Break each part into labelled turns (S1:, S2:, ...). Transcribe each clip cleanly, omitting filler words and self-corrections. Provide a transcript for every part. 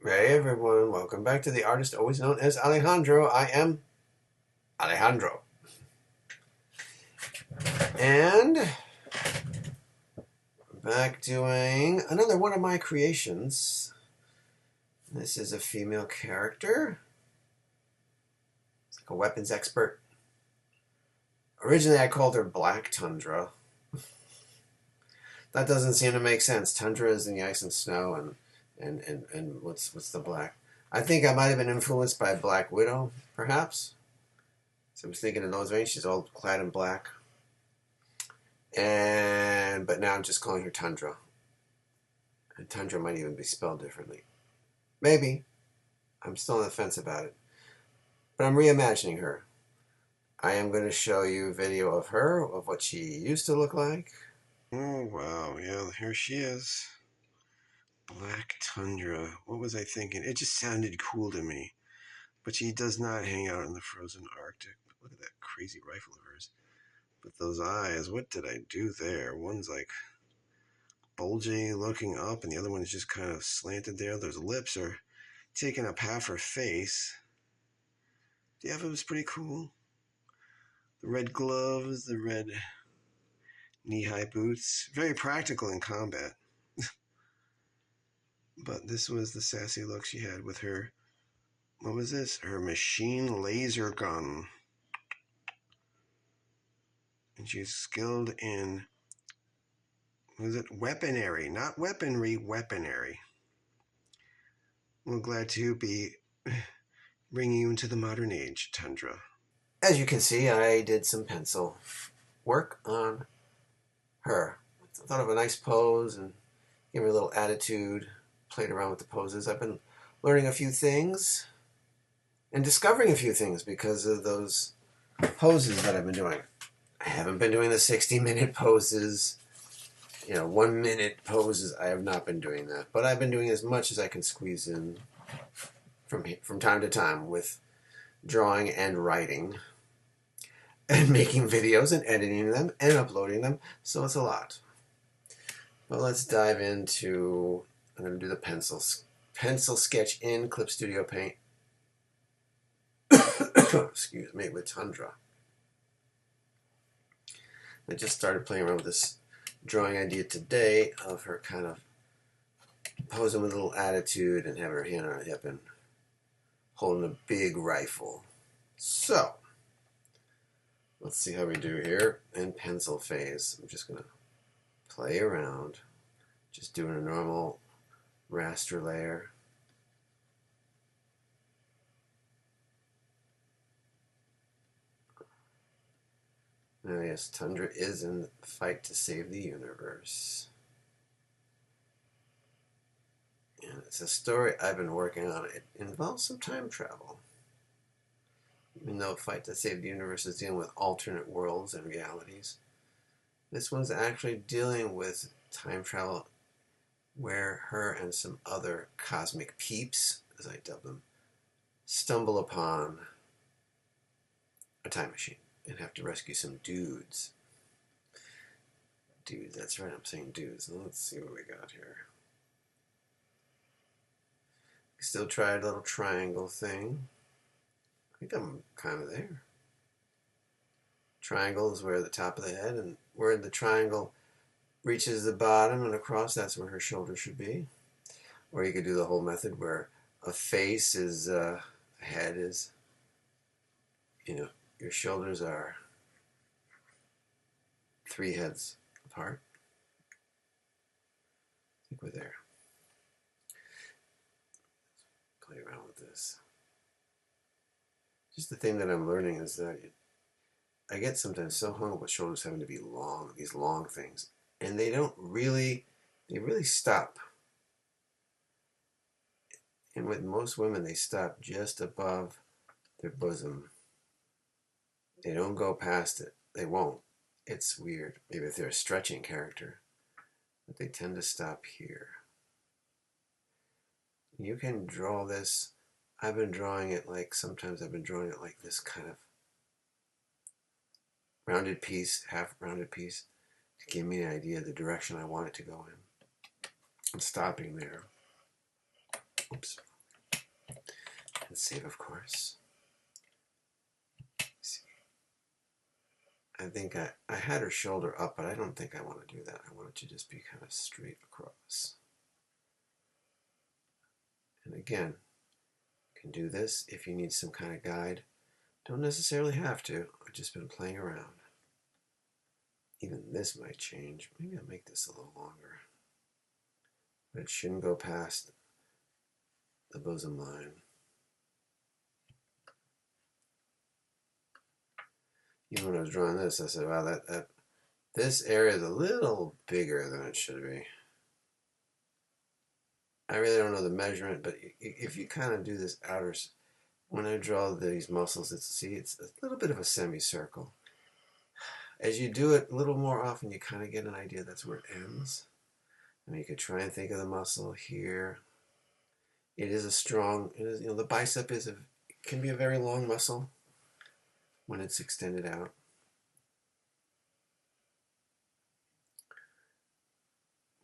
S1: Hey everyone, welcome back to the artist always known as Alejandro. I am Alejandro. And back doing another one of my creations. This is a female character. It's like a weapons expert. Originally I called her Black Tundra. That doesn't seem to make sense. Tundra is in the ice and snow and what's the black? I think I might have been influenced by Black Widow, perhaps. So I was thinking in those veins, she's all clad in black. But now I'm just calling her Tundra. And Tundra might even be spelled differently. Maybe. I'm still on the fence about it. But I'm reimagining her. I am going to show you a video of her, of what she used to look like. Oh, wow. Yeah, here she is. Black Tundra. What was I thinking? It just sounded cool to me. But she does not hang out in the frozen Arctic. Look at that crazy rifle of hers. But those eyes, what did I do there? One's like bulgy looking up and the other one is just kind of slanted there. Those lips are taking up half her face. Yeah, it was pretty cool. The red gloves, the red knee-high boots. Very practical in combat. But this was the sassy look she had with her, what was this? Her machine laser gun. And she's skilled in, was it weaponry? Not weaponry, weaponry. Well, glad to be bringing you into the modern age, Tundra. As you can see, I did some pencil work on her. I thought of a nice pose and gave her a little attitude, played around with the poses. I've been learning a few things and discovering a few things because of those poses that I've been doing. I haven't been doing the 60-minute poses, 1-minute poses. I have not been doing that, but I've been doing as much as I can squeeze in from time to time with drawing and writing and making videos and editing them and uploading them, so it's a lot. But let's dive into, I'm going to do the pencil sketch in Clip Studio Paint. Excuse me, with Tundra. I just started playing around with this drawing idea today of her kind of posing with a little attitude and having her hand on her hip and holding a big rifle. So, let's see how we do here in pencil phase. I'm just going to play around, just doing a normal raster layer. Now, yes, Tundra is in the fight to save the universe. And it's a story I've been working on. It involves some time travel. Even though Fight to Save the Universe is dealing with alternate worlds and realities, this one's actually dealing with time travel where her and some other cosmic peeps, as I dub them, stumble upon a time machine and have to rescue some dudes. Dudes, that's right, I'm saying dudes. Let's see what we got here. Still tried a little triangle thing. I think I'm kind of there. Triangle is where the top of the head, and where the triangle reaches the bottom and across, that's where her shoulder should be. Or you could do the whole method where a face is, a head is, your shoulders are 3 heads apart. I think we're there. Play around with this. Just the thing that I'm learning is that I get sometimes so hung up with shoulders having to be long, these long things, and they really stop. And with most women, they stop just above their bosom. They don't go past it. They won't. It's weird. Maybe if they're a stretching character, but they tend to stop here. You can draw this. I've been drawing it like, sometimes I've been drawing it like this kind of rounded piece, half rounded piece, to give me an idea of the direction I want it to go in. I'm stopping there. Oops.
S2: Let's save, of course. I think I had her shoulder up, but I don't think I want to do that. I want it to just be kind of straight across. And again, you can do this if you need some kind of guide. Don't necessarily have to. I've just been playing around. Even this might change. Maybe I'll make this a little longer. But it shouldn't go past the bosom line. Even when I was drawing this, I said, wow, this area is a little bigger than it should be. I really don't know the measurement, but if you kind of do this outer, when I draw these muscles, it's a little bit of a semicircle. As you do it a little more often, you kind of get an idea that's where it ends. And you could try and think of the muscle here. It is a strong, the bicep can be a very long muscle when it's extended out.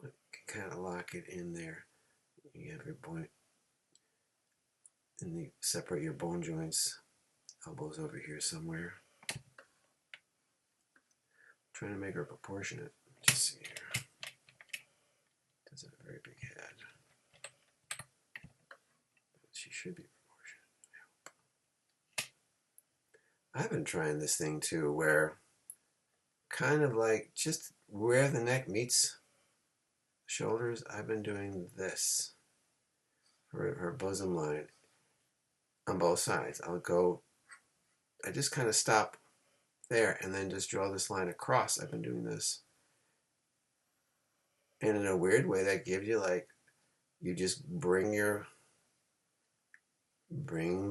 S2: You can kind of lock it in there. You have your point, and you separate your bone joints. Elbows over here somewhere. Trying to make her proportionate. Just see here. Doesn't have a very big head. She should be proportionate, I hope. I've been trying this thing too, where kind of like just where the neck meets shoulders, I've been doing this for her bosom line on both sides. I just kind of stop there and then just draw this line across. I've been doing this. And in a weird way, that gives you you just bring the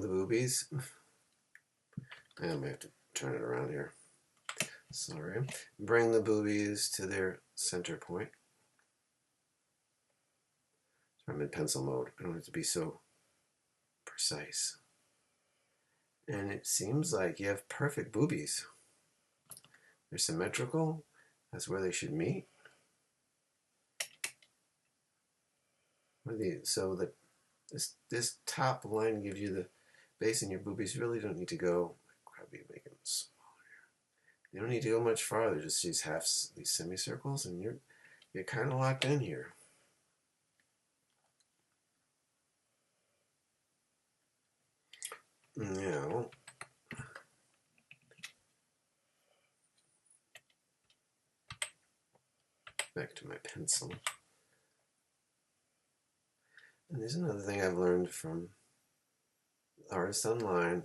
S2: boobies. I may have to turn it around here. Sorry. Bring the boobies to their center point. So I'm in pencil mode. I don't have to be so precise. And it seems like you have perfect boobies. They're symmetrical. That's where they should meet. So that this top line gives you the base, and your boobies really don't need to go. Probably make them smaller. You don't need to go much farther. Just these semicircles, and you're kind of locked in here. Now, back to my pencil. And there's another thing I've learned from artists online,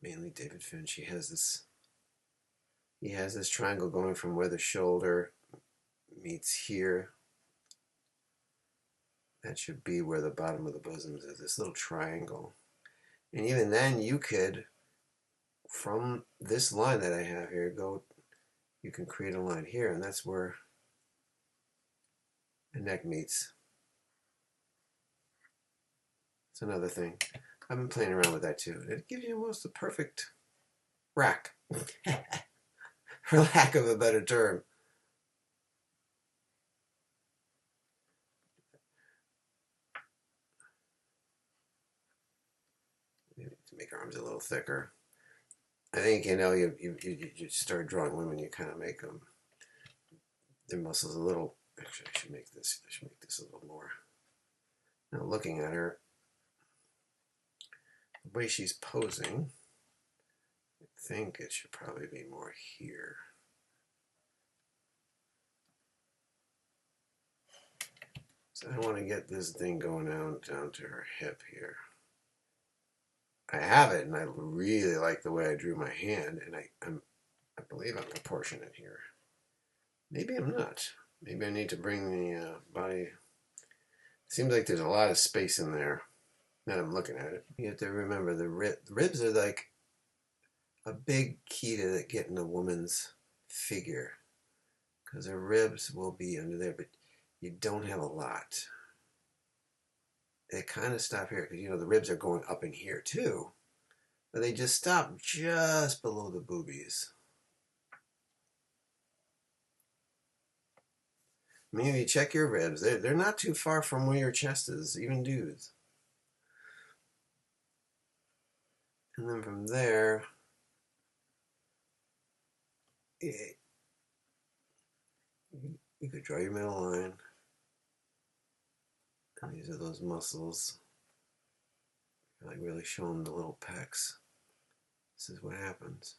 S2: mainly David Finch. He has this triangle going from where the shoulder meets here. That should be where the bottom of the bosom is, this little triangle. And even then, you could, from this line that I have here, you can create a line here, and that's where the neck meets. It's another thing. I've been playing around with that too. It gives you almost the perfect rack, for lack of a better term. To make her arms a little thicker. I think you start drawing women, you kind of make their muscles a little. Actually, I should make this a little more. Now, looking at her, the way she's posing, I think it should probably be more here. So I want to get this thing going down to her hip here. I have it, and I really like the way I drew my hand, and I believe I'm proportionate here. Maybe I'm not. Maybe I need to bring the body. Seems like there's a lot of space in there. Now I'm looking at it. You have to remember the ribs are like a big key to getting a woman's figure, because her ribs will be under there, but you don't have a lot. They kind of stop here because the ribs are going up in here too, but they just stop just below the boobies. Maybe check your ribs. They're not too far from where your chest is, even dudes. And then from there, you could draw your middle line. And these are those muscles, like really showing the little pecs. This is what happens.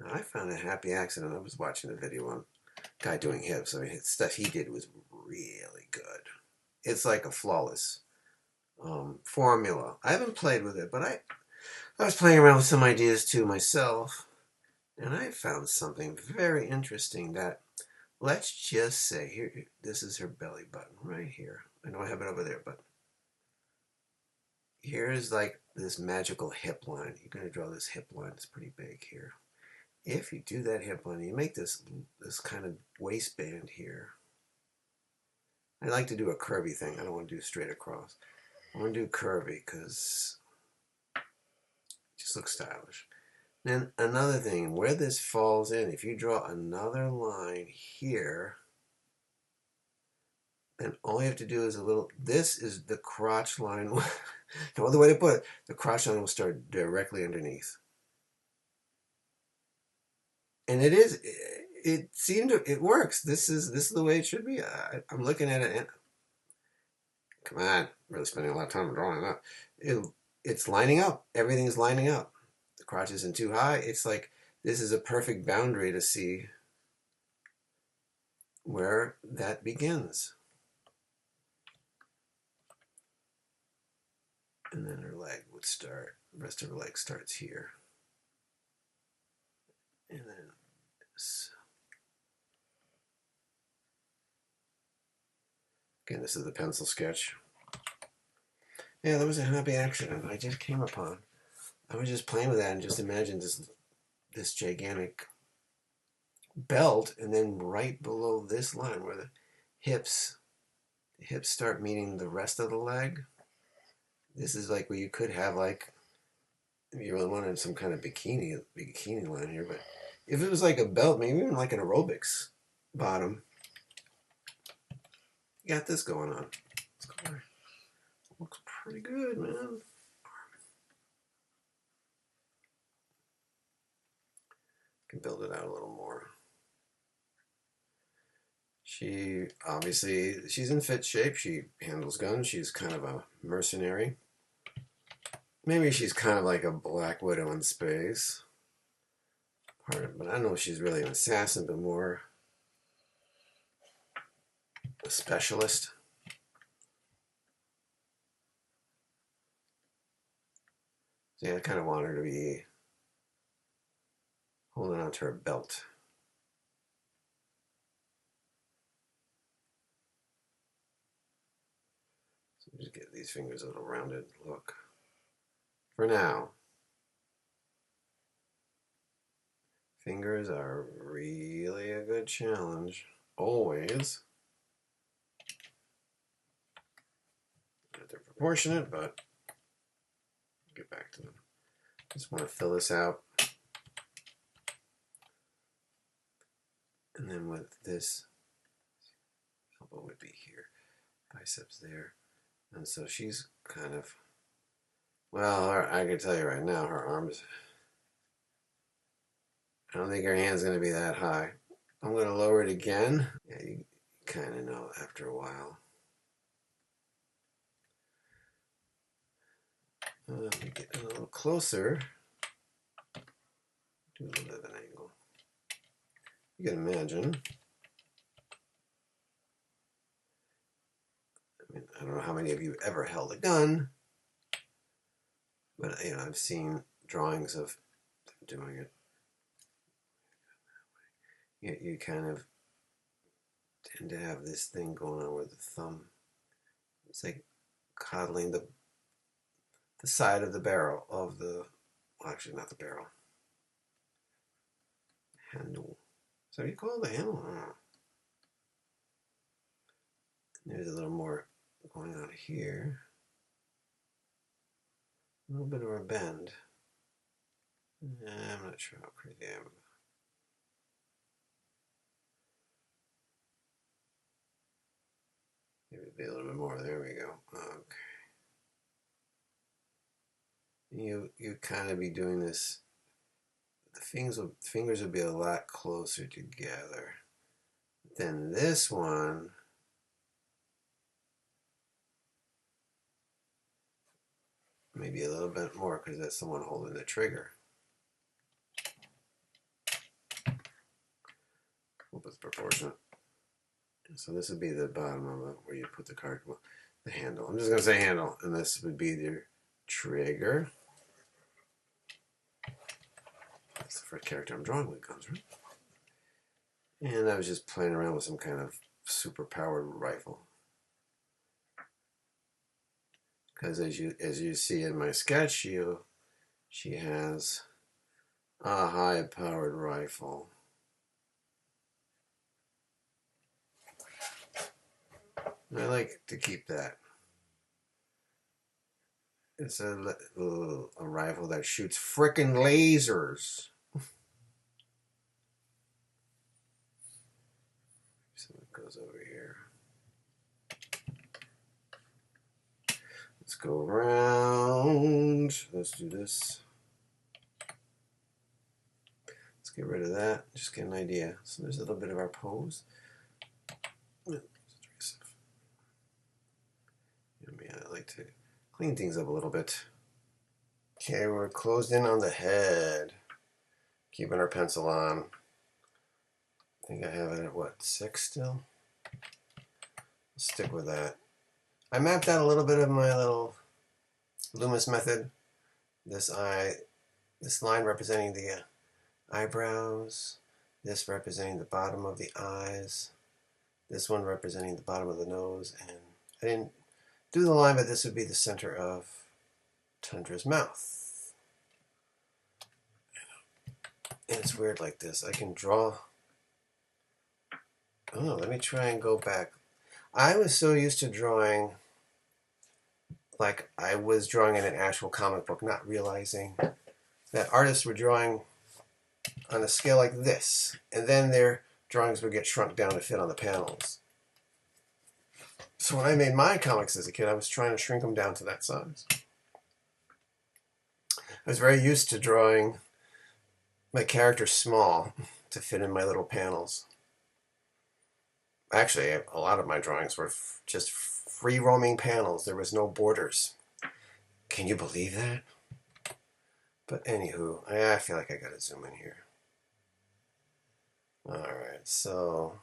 S2: Now, I found a happy accident. I was watching a video on a guy doing hips. I mean, stuff he did was really good. It's like a flawless formula. I haven't played with it, but I was playing around with some ideas too myself, and I found something very interesting that, let's just say, here, this is her belly button right here. I know I have it over there, but here's like this magical hip line. You're going to draw this hip line. It's pretty big here. If you do that hip line, you make this kind of waistband here. I like to do a curvy thing. I don't want to do straight across. I want to do curvy because it just looks stylish. Then another thing, where this falls in, if you draw another line here, then all you have to do is a little, this is the crotch line. No other way to put it, the crotch line will start directly underneath. And it seemed to, it works. This is the way it should be. I'm looking at it and, come on, really spending a lot of time drawing it up. It's lining up. Everything's lining up. The crotch isn't too high. It's like, this is a perfect boundary to see where that begins. And then her leg would start, the rest of her leg starts here. And then this. Again, this is the pencil sketch. Yeah, that was a happy accident I just came upon. I was just playing with that and just imagined this gigantic belt, and then right below this line where the hips start meeting the rest of the leg. This is like where you could have, like, if you really wanted some kind of bikini line here, but if it was like a belt, maybe even like an aerobics bottom, you got this going on. Looks pretty good, man. Can build it out a little more. She obviously, she's in fit shape. She handles guns. She's kind of a mercenary. Maybe she's kind of like a Black Widow in space. But I don't know if she's really an assassin, but more a specialist. So yeah, I kind of want her to be holding on to her belt. So just get these fingers a little rounded look. For now. Fingers are really a good challenge. Always. They're proportionate, but I'll get back to them. Just want to fill this out. And then with this, elbow would be here, biceps there. And so she's kind of, well, I can tell you right now, her arms, I don't think her hand's going to be that high. I'm going to lower it again. Yeah, you kind of know after a while. Let me get a little closer. Do a little bit of an angle. You can imagine. I mean, I don't know how many of you ever held a gun, but I've seen drawings of them doing it. You kind of tend to have this thing going on with the thumb. It's like coddling the side of the barrel of the, well, actually not the barrel, handle. So you call it the handle? There's a little more going on here. A little bit of a bend. I'm not sure how crazy I am. Maybe be a little bit more. There we go. Okay. You kind of be doing this. The fingers will be a lot closer together. Then this one, maybe a little bit more because that's the one holding the trigger. Hope it's proportionate. So this would be the bottom of it where you put the card, well, the handle. I'm just going to say handle, and this would be the trigger. That's the first character I'm drawing with guns, right? And I was just playing around with some kind of super powered rifle. Because as you see in my sketch, she has a high-powered rifle. And I like to keep that. It's a rifle that shoots frickin' lasers. So it goes over here. Let's go around. Let's do this. Let's get rid of that. Just get an idea. So there's a little bit of our pose. I like to clean things up a little bit. Okay, we're closed in on the head. Keeping our pencil on. I think I have it at what, 6 still? Let's stick with that. I mapped out a little bit of my little Loomis method. This line representing the eyebrows, this representing the bottom of the eyes, this one representing the bottom of the nose, and I didn't do the line, but this would be the center of Tundra's mouth. And it's weird like this. I can draw. Oh, let me try and go back. I was so used to drawing like I was drawing in an actual comic book, not realizing that artists were drawing on a scale like this, and then their drawings would get shrunk down to fit on the panels. So when I made my comics as a kid, I was trying to shrink them down to that size. I was very used to drawing my characters small to fit in my little panels. Actually, a lot of my drawings were just free-roaming panels. There was no borders. Can you believe that? But anywho, I feel like I gotta zoom in here. Alright, so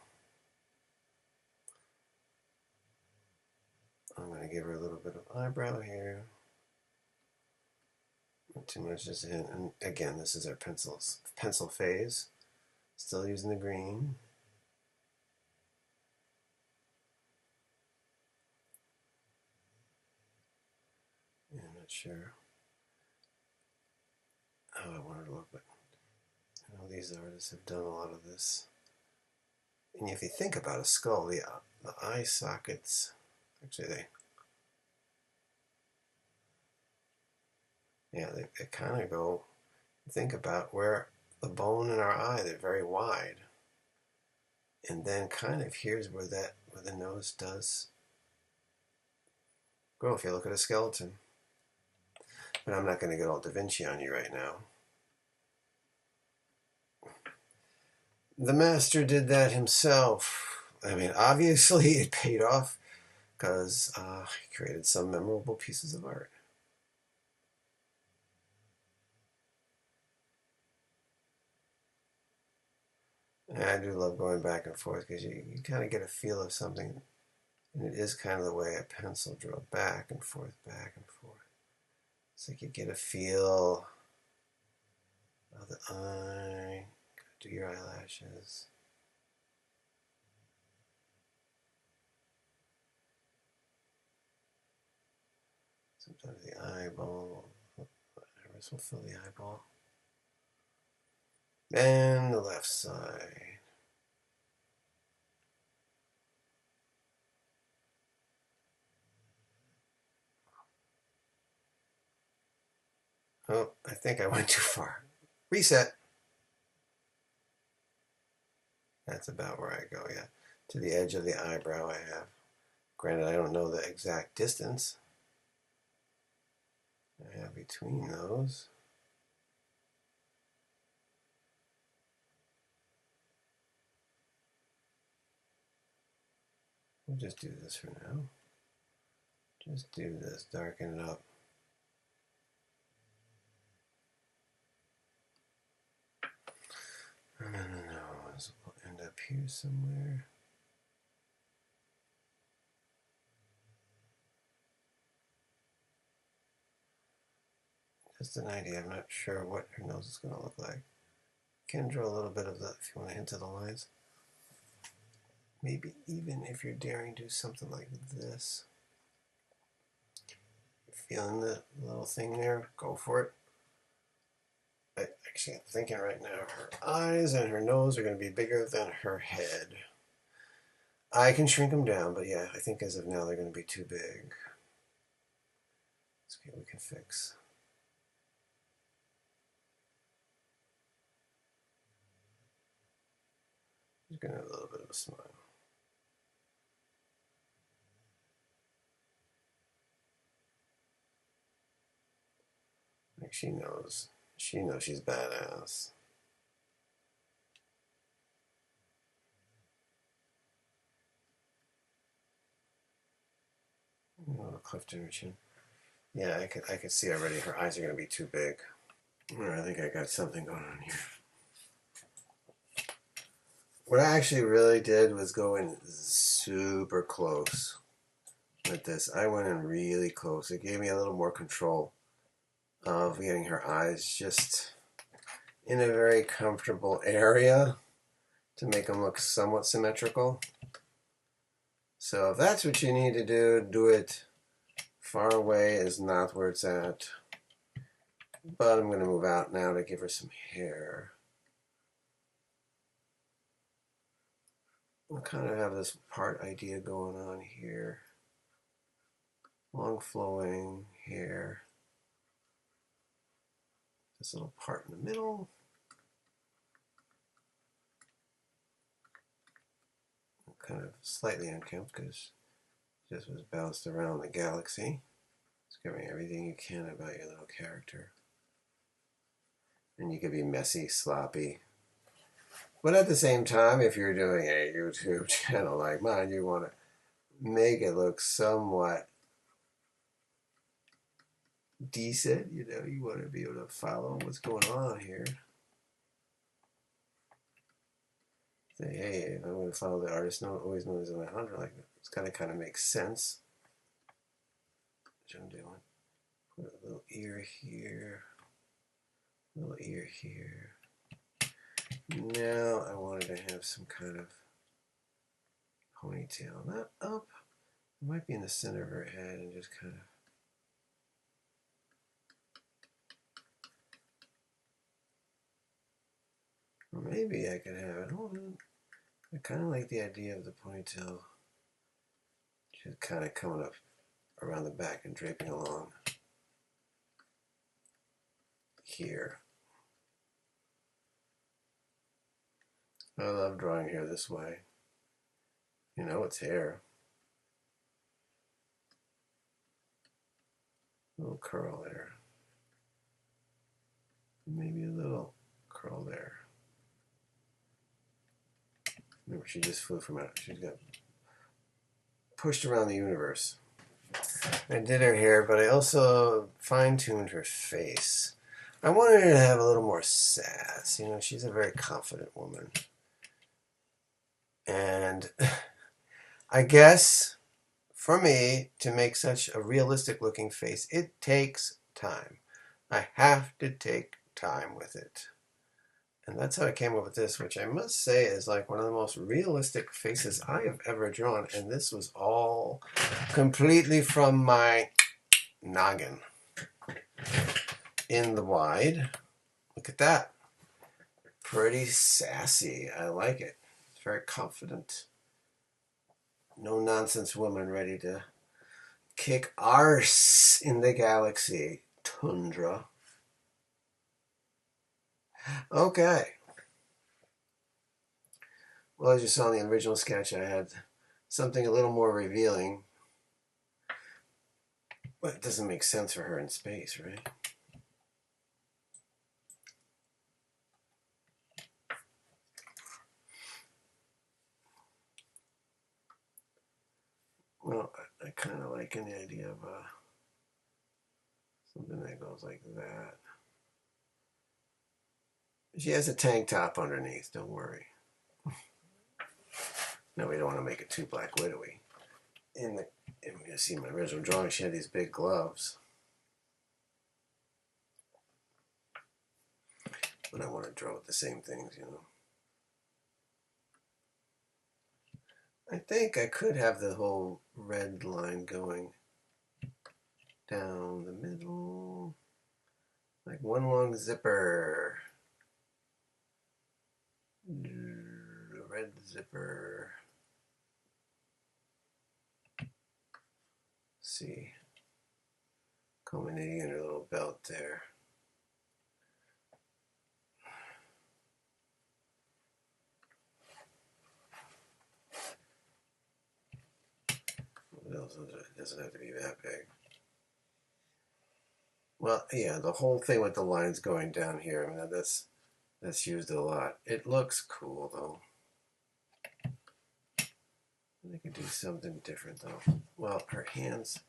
S2: I'm going to give her a little bit of eyebrow here. Not too much, just a hint. And again, this is our pencil phase. Still using the green. Yeah, I'm not sure how I want her to look, but I know these artists have done a lot of this. And if you think about a skull, the eye sockets, actually they kind of go, think about where the bone in our eye, they're very wide. And then kind of here's where the nose does go if you look at a skeleton. But I'm not going to get all Da Vinci on you right now. The master did that himself. I mean, obviously it paid off because he created some memorable pieces of art. And I do love going back and forth because you kind of get a feel of something. And it is kind of the way a pencil draw back and forth, back and forth. It's like you get a feel of the eye. Do your eyelashes. Sometimes the eyeball. Iris will fill the eyeball. And the left side. Oh, I think I went too far. Reset. That's about where I go, yeah. To the edge of the eyebrow I have. Granted, I don't know the exact distance. I have between those. We'll just do this for now. Just do this, darken it up. No, this will end up here somewhere. Just an idea, I'm not sure what her nose is going to look like. You can draw a little bit of that if you want to hint to the lines. Maybe even if you're daring do something like this. You're feeling the little thing there? Go for it. Actually, I'm thinking right now her eyes and her nose are going to be bigger than her head. I can shrink them down, but yeah, I think as of now they're going to be too big. Let's see what we can fix. She's going to have a little bit of a smile. Like she knows she's badass. A little cleft in her chin. Yeah, I could see already her eyes are going to be too big. I think I got something going on here. What I actually really did was go in super close with this. I went in really close. It gave me a little more control of getting her eyes just in a very comfortable area to make them look somewhat symmetrical. So if that's what you need to do, do it. Far away is not where it's at. But I'm going to move out now to give her some hair. We'll kind of have this part idea going on here. Long flowing hair. This little part in the middle. Kind of slightly unkempt because it just was bounced around the galaxy. Discovering everything you can about your little character. And you could be messy, sloppy. But at the same time, if you're doing a YouTube channel like mine, you want to make it look somewhat decent. You know, you want to be able to follow what's going on here. Say, hey, I'm going to follow the artist always known as Alejandro. Like, it's got to kind of make sense. Which I'm doing. Put a little ear here. Little ear here. Now I wanted to have some kind of ponytail. Not up. It might be in the center of her head and just kind of. Or maybe I could have it. Hold on. I kind of like the idea of the ponytail just kind of coming up around the back and draping along here. I love drawing hair this way. You know, it's hair. A little curl there. Maybe a little curl there. Remember, she just flew from out. She got pushed around the universe. I did her hair, but I also fine-tuned her face. I wanted her to have a little more sass. You know, she's a very confident woman. And I guess for me to make such a realistic looking face, it takes time. I have to take time with it. And that's how I came up with this, which I must say is like one of the most realistic faces I have ever drawn. And this was all completely from my noggin. In the wide. Look at that. Pretty sassy. I like it. It's very confident. No nonsense woman ready to kick arse in the galaxy. Tundra. Okay. Well, as you saw in the original sketch, I had something a little more revealing But it doesn't make sense for her in space, right? Well, I kind of like the idea of something that goes like that. She has a tank top underneath, don't worry. No, we don't want to make it too Black Widowy. And you see my original drawing, she had these big gloves. But I want to draw with the same things, you know. I think I could have the whole red line going down the middle, like one long zipper. Red zipper. Let's see, culminating in her little belt there. It doesn't have to be that big. Well, yeah, the whole thing with the lines going down here, I mean, that's used a lot. It looks cool, though. I could do something different, though. Well, her hands...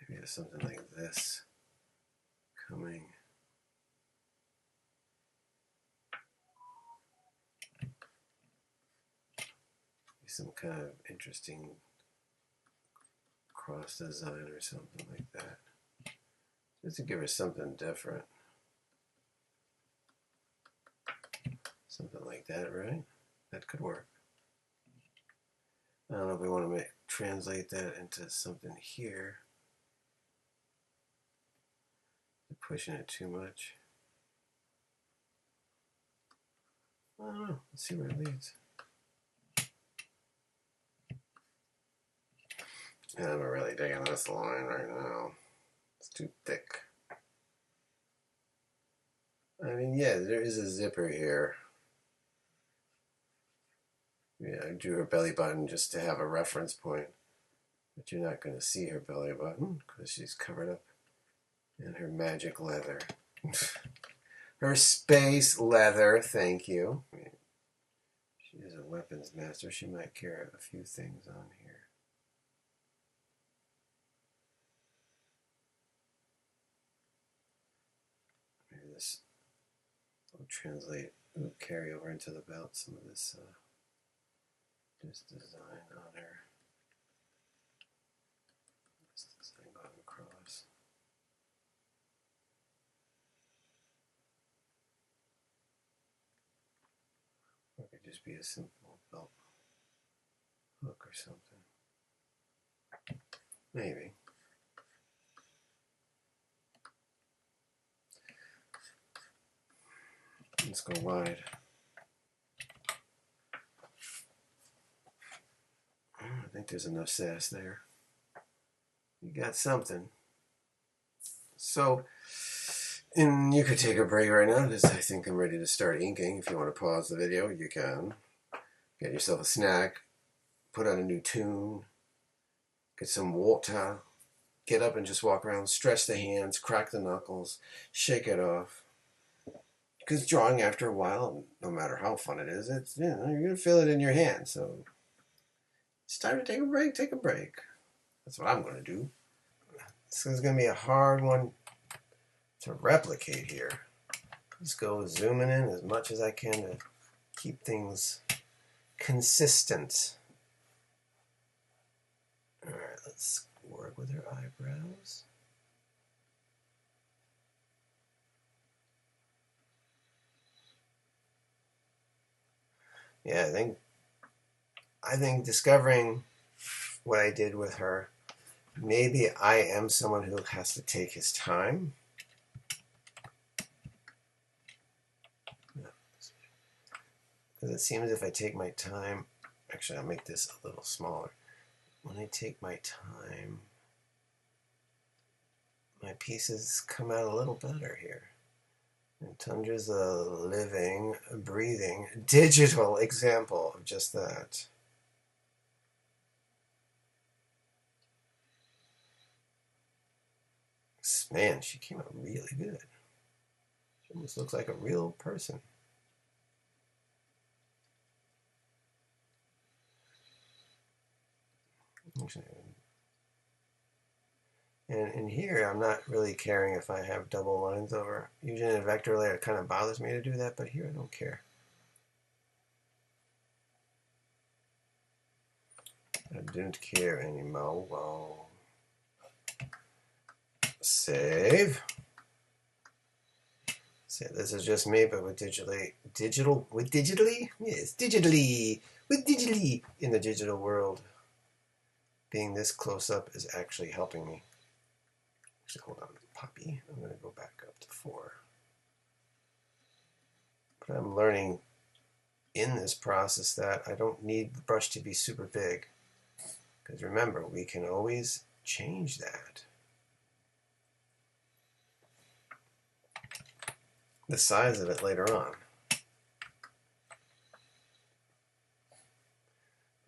S2: Maybe there's something like this coming. Some kind of interesting cross design or something like that. Just to give her something different. Something like that, right? That could work. I don't know if we want to translate that into something here. We're pushing it too much. I don't know. Let's see where it leads. Yeah, I'm really digging this line right now. It's too thick. I mean, yeah, there is a zipper here. Yeah, I drew her belly button just to have a reference point. But you're not going to see her belly button because she's covered up in her magic leather. Her space leather, thank you. She is a weapons master. She might carry a few things on here. Maybe this will translate, carry over into the belt some of this design on her. This design going across. Or it could just be a simple belt hook or something. Maybe. Let's go wide. I think there's enough sass there. You got something. So, and you could take a break right now because I think I'm ready to start inking. If you want to pause the video, you can. Get yourself a snack, put on a new tune, get some water, get up and just walk around, stretch the hands, crack the knuckles, shake it off. Because drawing after a while, no matter how fun it is, it's, you know, you're going to feel it in your hand. So it's time to take a break, take a break. That's what I'm going to do. This is going to be a hard one to replicate here. Just go zooming in as much as I can to keep things consistent. Alright, let's work with her eyebrows. Yeah, I think discovering what I did with her, maybe I am someone who has to take his time. Because it seems if I take my time, actually I'll make this a little smaller. When I take my time, my pieces come out a little better here. And Tundra's a living, breathing, digital example of just that. Man, she came out really good. She almost looks like a real person. And in here, I'm not really caring if I have double lines over. Usually in a vector layer, it kind of bothers me to do that, but here I don't care. I don't care anymore. Save. See, this is just me, but with digitally in the digital world. Being this close up is actually helping me. Actually, hold on, Poppy. I'm going to go back up to 4. But I'm learning in this process that I don't need the brush to be super big. Because remember, we can always change that. The size of it later on.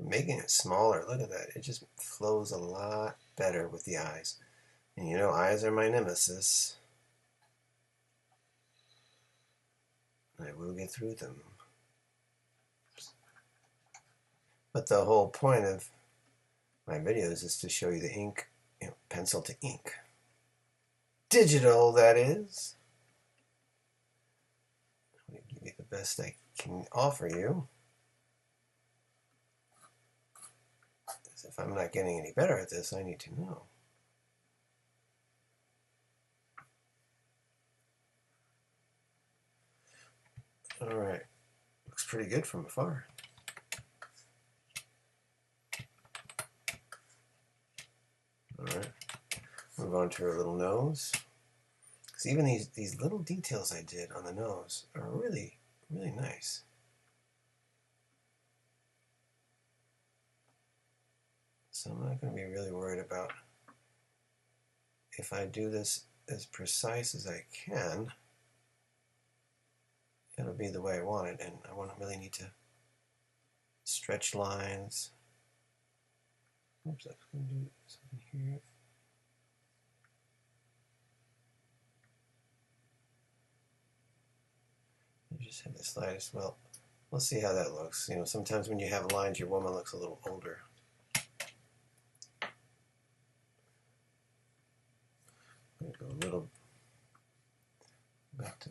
S2: Making it smaller, look at that. It just flows a lot better with the eyes. And you know, eyes are my nemesis. I will get through them. But the whole point of my videos is to show you the ink, pencil to ink. Digital, that is. I'm going to give you the best I can offer you. Because if I'm not getting any better at this, I need to know. All right. Looks pretty good from afar. All right. Move on to her little nose. Because even these little details I did on the nose are really, really nice. So I'm not going to be really worried about if I do this as precise as I can. It'll be the way I want it, and I won't really need to stretch lines. Oops, I'm going to do something here. I just have the slightest. Well, we'll see how that looks. Sometimes when you have lines, your woman looks a little older. I'm going to go a little back to.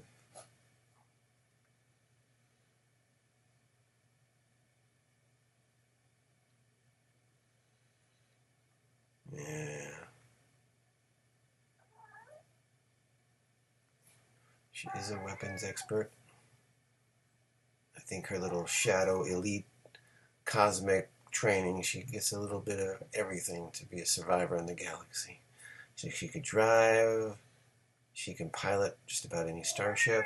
S2: Yeah. She is a weapons expert. I think her little shadow elite cosmic training, she gets a little bit of everything to be a survivor in the galaxy. So she could drive, she can pilot just about any starship.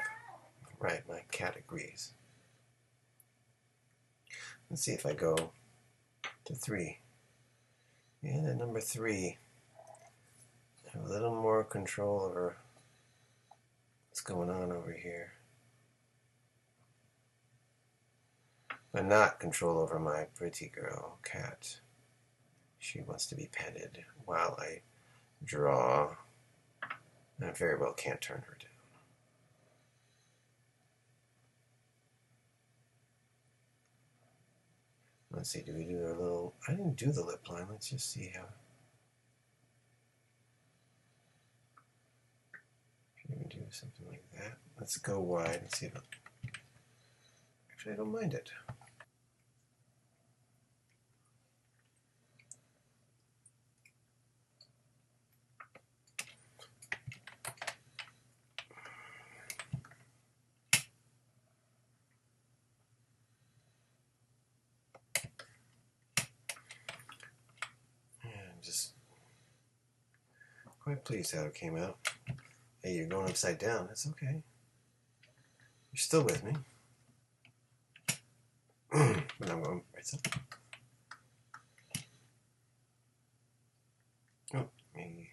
S2: Right, my cat agrees. Let's see if I go to 3. Yeah, that number 3. I have a little more control over what's going on over here. But not control over my pretty girl, cat. She wants to be petted while I draw. I very well can't turn her down. Let's see, do we do a little... I didn't do the lip line. Let's just see how... Can we do something like that? Let's go wide and see if it... Actually, I don't mind it. I'm just quite pleased how it came out. Hey, you're going upside down. That's okay. You're still with me. But I'm going right side. Oh, maybe.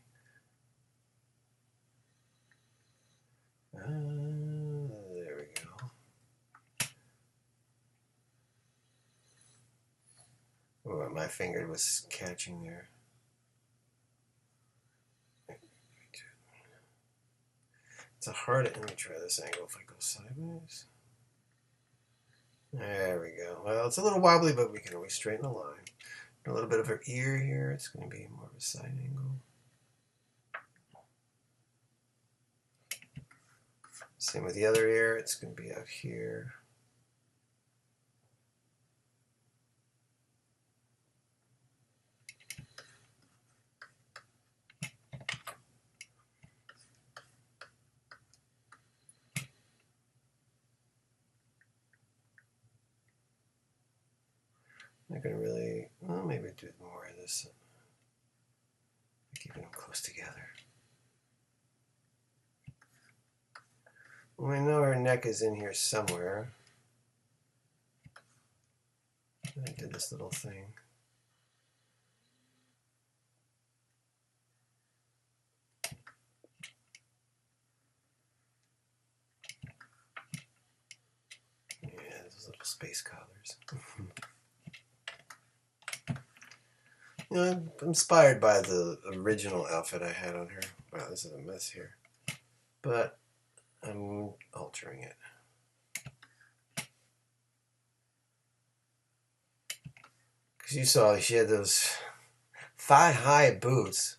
S2: There we go. Oh, my finger was catching there. It's a hard. Let me try this angle if I go sideways. There we go. Well, it's a little wobbly, but we can always straighten the line. A little bit of her ear here. It's going to be more of a side angle. Same with the other ear. It's going to be out here. I'm going to really, well, maybe do more of this. Keeping them close together. Well, I know her neck is in here somewhere. I did this little thing. Yeah, those little space collars. You know, I'm inspired by the original outfit I had on her. Wow, this is a mess here. But I'm altering it. Because you saw she had those thigh-high boots.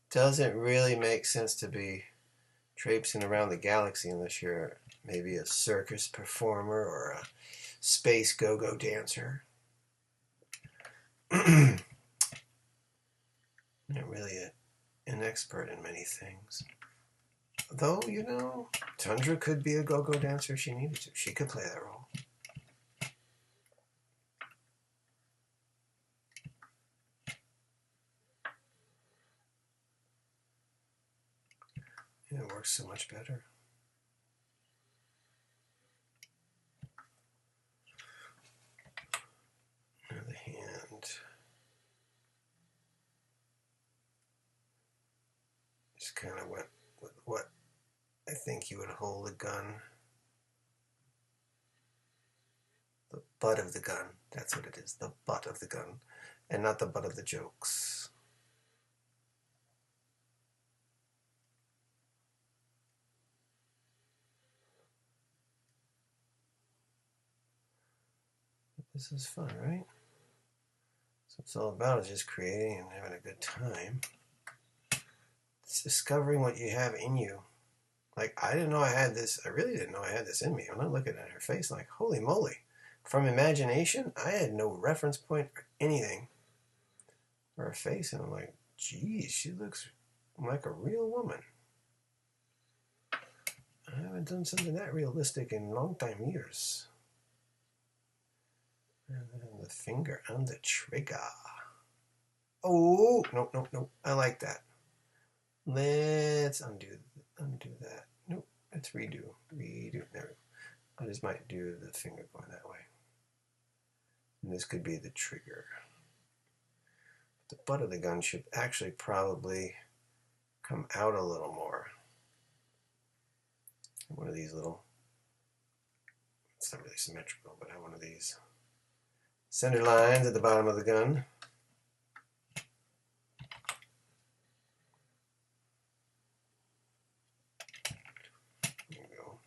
S2: Doesn't really make sense to be traipsing around the galaxy unless you're maybe a circus performer or a space go-go dancer. Not really an expert in many things. Though, you know, Tundra could be a go-go dancer if she needed to. She could play that role. Yeah, it works so much better. Now the hand. Just kind of went with what I think you would hold a gun. The butt of the gun. That's what it is. The butt of the gun. And not the butt of the jokes. This is fun, right? So it's all about is just creating and having a good time. It's discovering what you have in you. Like, I didn't know I had this. I really didn't know I had this in me. I'm not looking at her face like, holy moly. From imagination, I had no reference point or anything for her face. And I'm like, geez, she looks like a real woman. I haven't done something that realistic in a long time years. And then the finger on the trigger. Oh, no. I like that. Let's undo that. Nope, let's redo. There we go. I just might do the finger going that way. And this could be the trigger. The butt of the gun should actually probably come out a little more. One of these little, it's not really symmetrical, but I have one of these center lines at the bottom of the gun. There you go.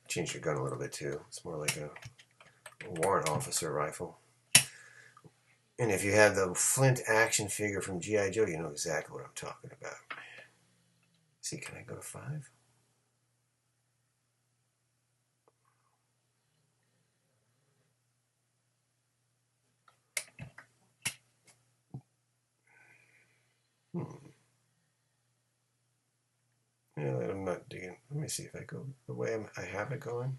S2: Change your gun a little bit too. It's more like a warrant officer rifle. And if you have the Flint action figure from G.I. Joe, you know exactly what I'm talking about. See, can I go to 5? Yeah, I'm not digging. Let me see if I go the way I have it going.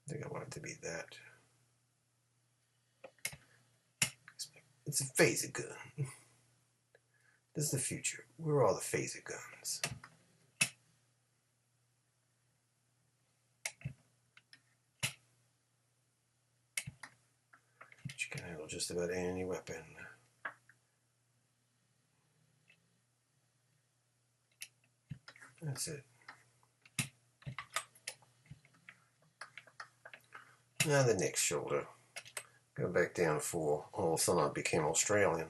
S2: I think I want it to be that. It's a phaser gun. This is the future. We're all the phaser guns. You can handle just about any weapon. That's it. Now the next shoulder. Go back down full. All of a sudden I became Australian.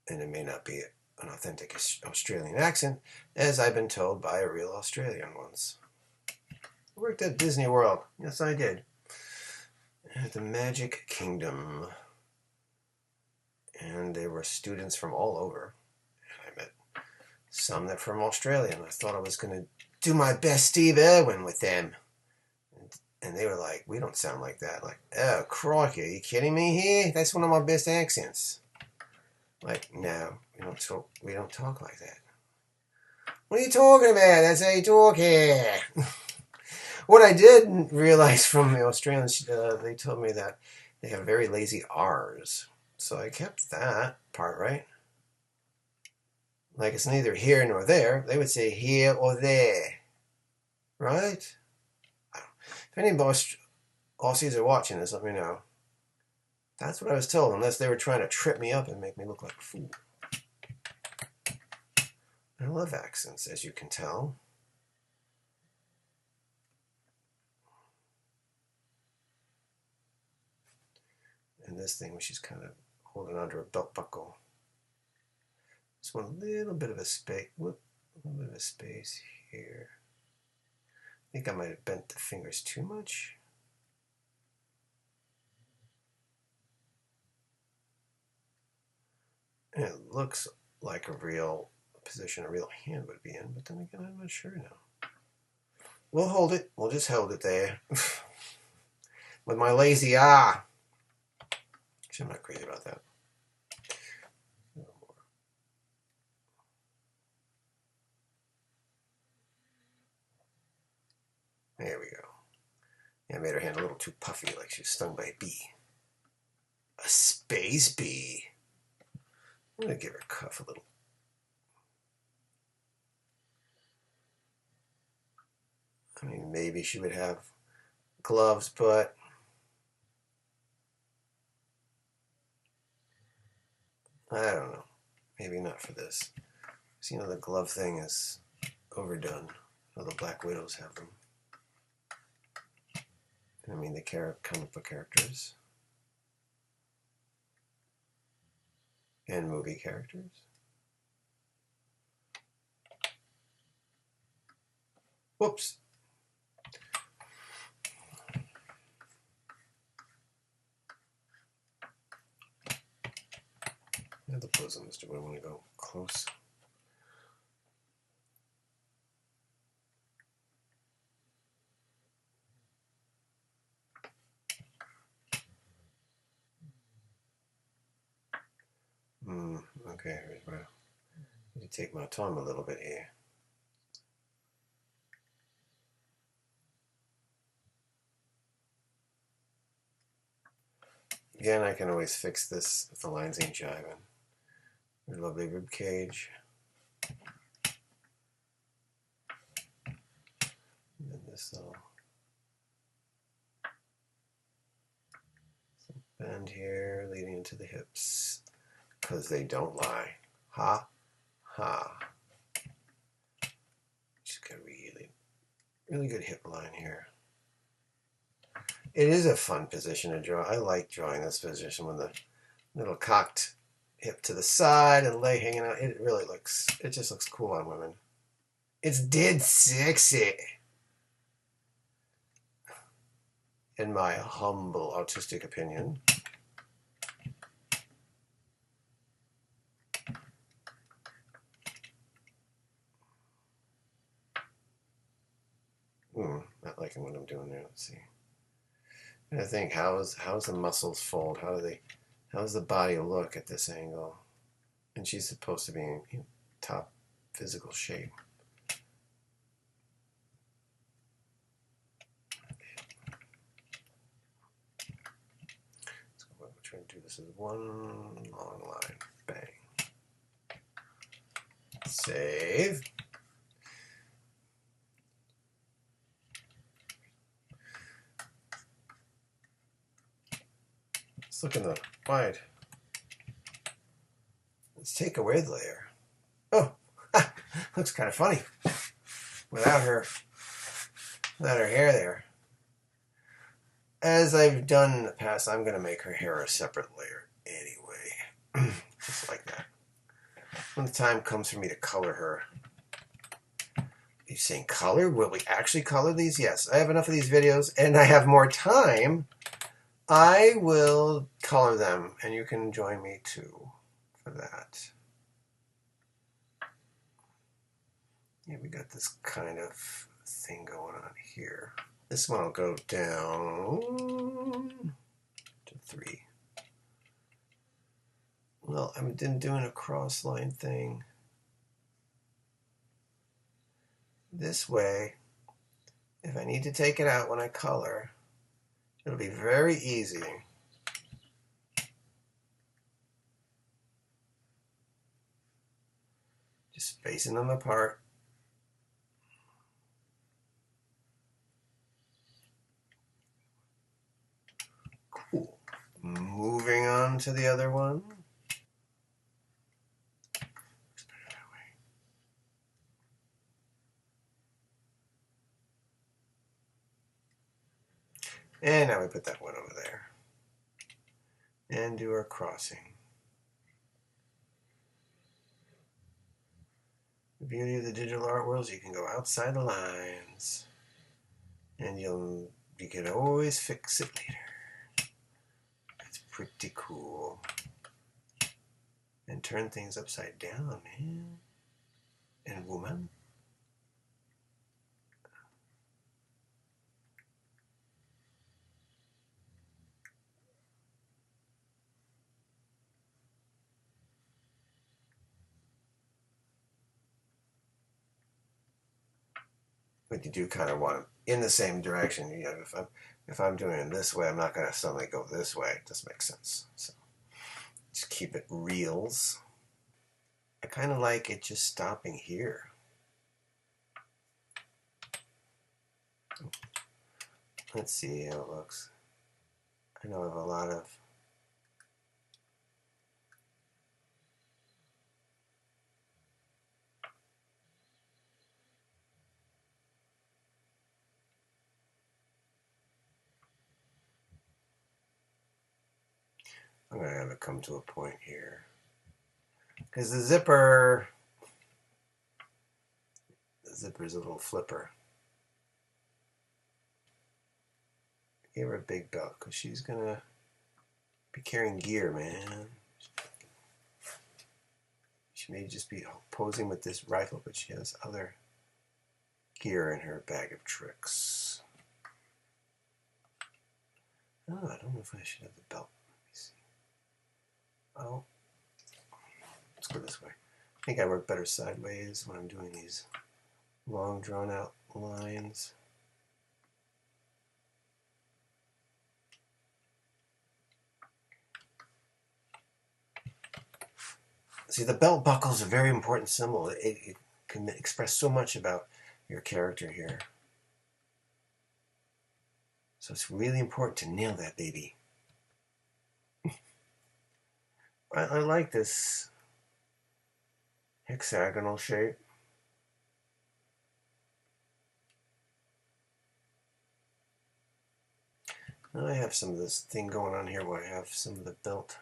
S2: And it may not be it. an authentic Australian accent, as I've been told by a real Australian once. I worked at Disney World. Yes, I did. At the Magic Kingdom. And there were students from all over. And I met some that from Australia, and I thought I was going to do my best Steve Irwin with them. And they were like, we don't sound like that. Like, oh, crikey, are you kidding me here? That's one of my best accents. Like, no, we don't talk like that. What are you talking about? That's how you talk here. What I did realize from the Australians, they told me that they have very lazy R's. So I kept that part, right? Like it's neither here nor there. They would say here or there. Right? If any Aussies are watching this, let me know. That's what I was told, unless they were trying to trip me up and make me look like a fool. I love accents, as you can tell. And this thing, she's kind of holding onto her belt buckle. Just one little bit of a space. Whoop, a little bit of a space here. I think I might have bent the fingers too much. And it looks like a real position a real hand would be in, but then again, I'm not sure now. We'll hold it. We'll just hold it there. With my lazy Actually, I'm not crazy about that. There we go. Yeah, I made her hand a little too puffy, like she was stung by a bee. A space bee. I'm going to give her cuff a little. I mean, maybe she would have gloves, but I don't know. Maybe not for this. So, the glove thing is overdone. The Black Widows have them. I mean, the comic book characters. And movie characters. Whoops. I have the pose on this. Do I want to go close? Okay, here's where I need to take my time a little bit here. Again, I can always fix this if the lines ain't jiving. Your lovely rib cage. And then this little bend here leading into the hips. Because they don't lie. Ha, ha. Just got a really good hip line here. It is a fun position to draw. I like drawing this position with the little cocked hip to the side and leg hanging out. It just looks cool on women. It's dead sexy. In my humble artistic opinion. Not liking what I'm doing there. Let's see. I think how's the muscles fold? How's the body look at this angle? And she's supposed to be in top physical shape. So what we're trying to do this is one long line. Bang. Save. Let's look in the wide. Let's take away the layer. Oh, looks kind of funny without her hair there. As I've done in the past, I'm going to make her hair a separate layer anyway. Just like that. when the time comes for me to color her. You're saying color? Will we actually color these? Yes. I have enough of these videos and I have more time. I will color them and you can join me too for that. Yeah, we got this kind of thing going on here. This one will go down to 3. Well, I've been doing a cross line thing. This way, if I need to take it out when I color, it'll be very easy. Just spacing them apart. Cool. Moving on to the other one. And now we put that one over there. And do our crossing. The beauty of the digital art world is you can go outside the lines. And you can always fix it later. That's pretty cool. And turn things upside down, man. And woman. But you do kind of want them in the same direction. You know, if I'm doing it this way, I'm not going to suddenly go this way. It doesn't make sense. So just keep it reals. I kind of like it just stopping here. Let's see how it looks. I know I have a lot of I'm going to have it come to a point here. Because the zipper's a little flipper. Give her a big belt because she's going to be carrying gear, man. She may just be posing with this rifle, but she has other gear in her bag of tricks. Oh, I don't know if I should have the belt. Let me see. Oh, let's go this way. I think I work better sideways when I'm doing these long drawn out lines. See, the belt buckle is a very important symbol. It can express so much about your character here. So it's really important to nail that baby. I like this hexagonal shape. Now I have some of this thing going on here where I have some of the belt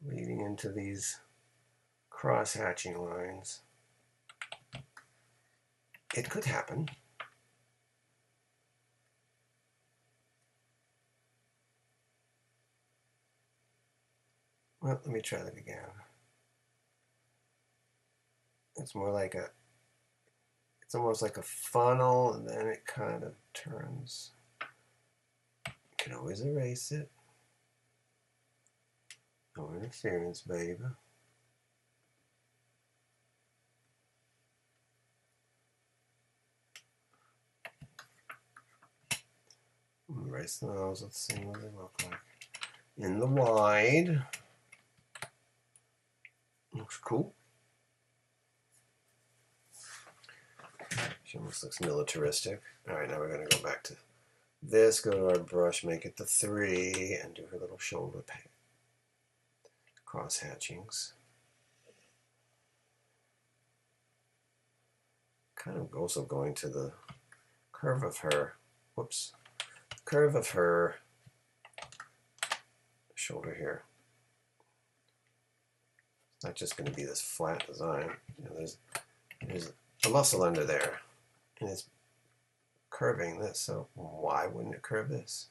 S2: leading into these cross-hatching lines. It could happen. Well, let me try that again. It's more like it's almost like a funnel, and then it kind of turns. You can always erase it. No interference, baby. Erase those. Let's see what they look like. In the wide. Looks cool. She almost looks militaristic. Alright, now we're going to go back to this, go to our brush, make it the 3, and do her little shoulder cross hatchings. Kind of also going to the curve of her, curve of her shoulder here. not just going to be this flat design. You know, there's a muscle under there, and it's curving this. So why wouldn't it curve this?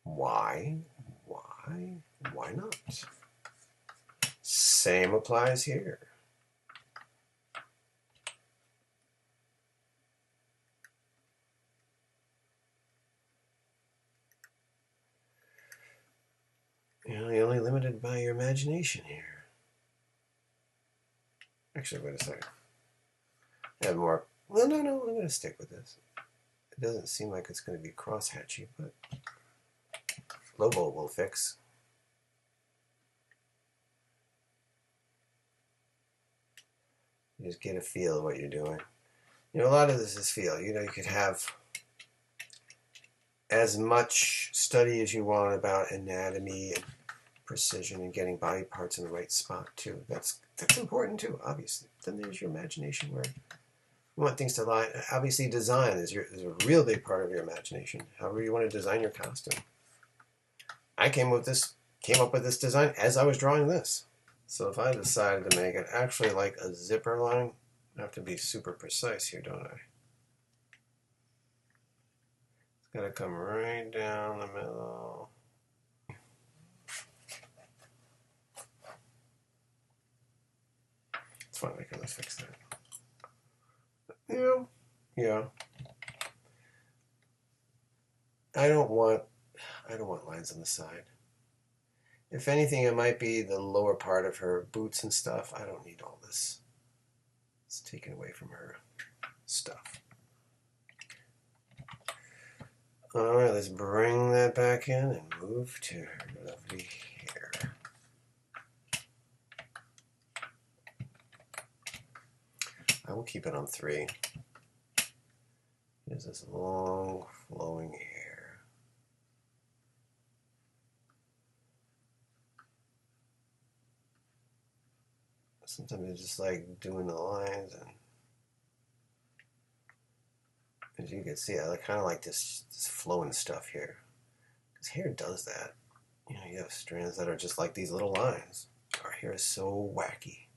S2: Why? Why? Why not? Same applies here. You're only limited by your imagination here. Actually, wait a second. I have more. No, I'm going to stick with this. It doesn't seem like it's going to be crosshatchy, but Lobo will fix. You just get a feel of what you're doing. You know, a lot of this is feel. You know, you could have as much study as you want about anatomy and precision and getting body parts in the right spot too. That's important too, obviously. Then there's your imagination where you want things to lie. Obviously, design is a real big part of your imagination. However you want to design your costume. I came up with this design as I was drawing this. So if I decided to make it actually like a zipper line, I have to be super precise here, don't I? It's got to come right down the middle. It's fine, let's fix that. Yeah. I don't want lines on the side. If anything, it might be the lower part of her boots and stuff. I don't need all this. It's taken away from her stuff. Alright, let's bring that back in and move to her lovely hair. I will keep it on 3. Here's this long, flowing hair. Sometimes it's just like doing the lines, and as you can see, I kind of like this flowing stuff here. Because hair does that. You know, you have strands that are just like these little lines. Our hair is so wacky.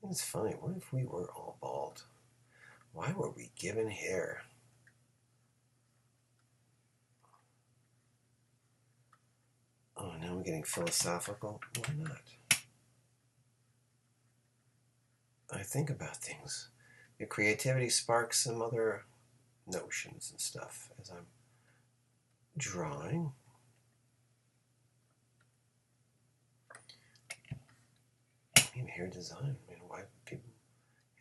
S2: It's funny, what if we were all bald? Why were we given hair? Oh, now we're getting philosophical. Why not? I think about things. Your creativity sparks some other notions and stuff as I'm drawing. Even hair design. I mean, why do people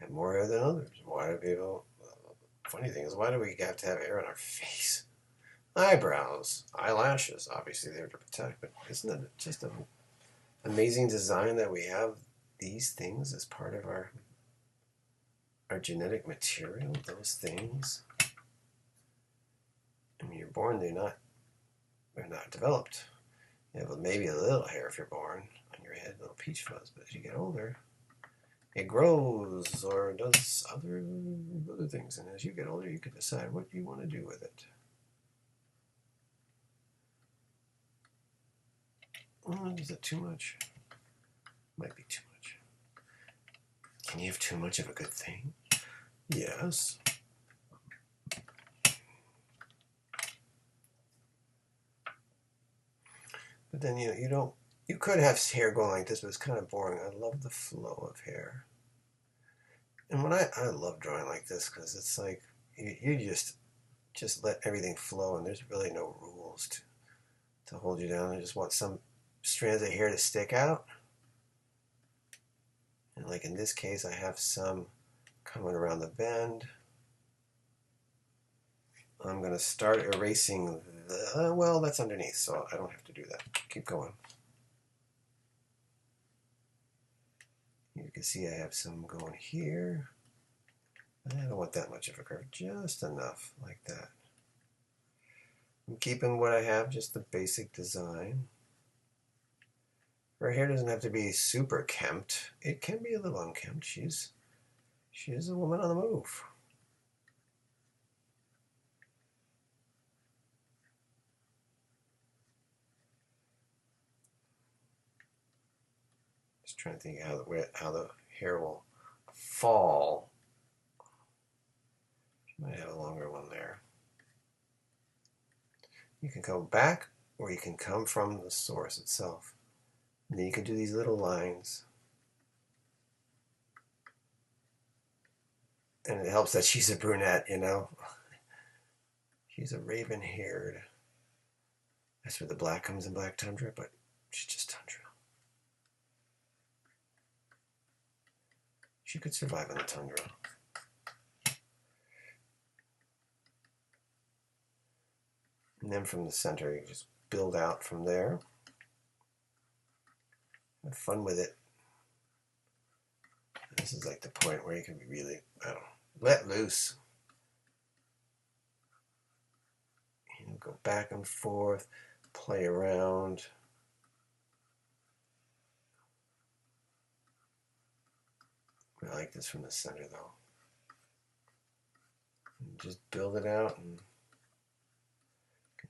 S2: have more hair than others? Why do people... funny thing is, why do we have to have hair on our face? Eyebrows, eyelashes, obviously they're to protect, but isn't it just an amazing design that we have these things as part of our genetic material, those things? I mean, you're born, they're not developed. You have maybe a little hair if you're born on your head, a little peach fuzz, but as you get older, it grows or does other things, and as you get older, you can decide what you want to do with it. Is it too much? Might be too much. Can you have too much of a good thing? Yes. But then, you could have hair going like this, but it's kind of boring. I love the flow of hair. And when I love drawing like this, because it's like, you just let everything flow, and there's really no rules to hold you down. I just want some strands of hair to stick out. And like in this case, I have some coming around the bend. I'm going to start erasing well, that's underneath, so I don't have to do that. Keep going. You can see I have some going here. I don't want that much of a curve, just enough like that. I'm keeping what I have, just the basic design. Her hair doesn't have to be super kempt. It can be a little unkempt. She is a woman on the move. Just trying to think how the hair will fall. Might have a longer one there. You can come back or you can come from the source itself. And then you can do these little lines. And it helps that she's a brunette, you know. She's a raven-haired. That's where the black comes in Black Tundra, but she's just Tundra. She could survive in the Tundra. And then from the center, you just build out from there. Have fun with it. This is like the point where you can be really, let loose. You know, go back and forth, play around. I like this from the center though. And just build it out and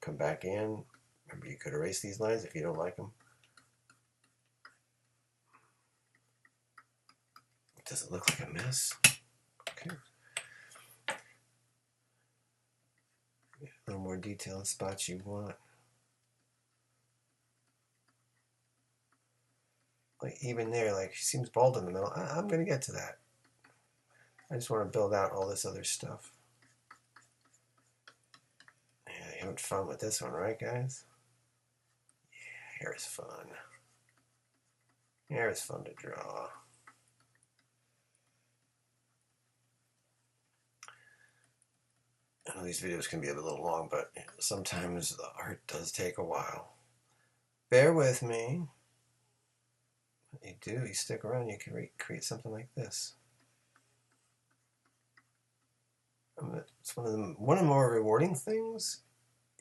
S2: come back in. Remember, you could erase these lines if you don't like them. Does it look like a mess? Okay. A little more detail in spots you want. Like even there, like she seems bald in the middle. I'm going to get to that. I just want to build out all this other stuff. Yeah, you having fun with this one, right, guys? Yeah, hair is fun. Hair is fun to draw. I know these videos can be a little long, but sometimes the art does take a while. Bear with me. You stick around, you can create something like this. It's one of the more rewarding things.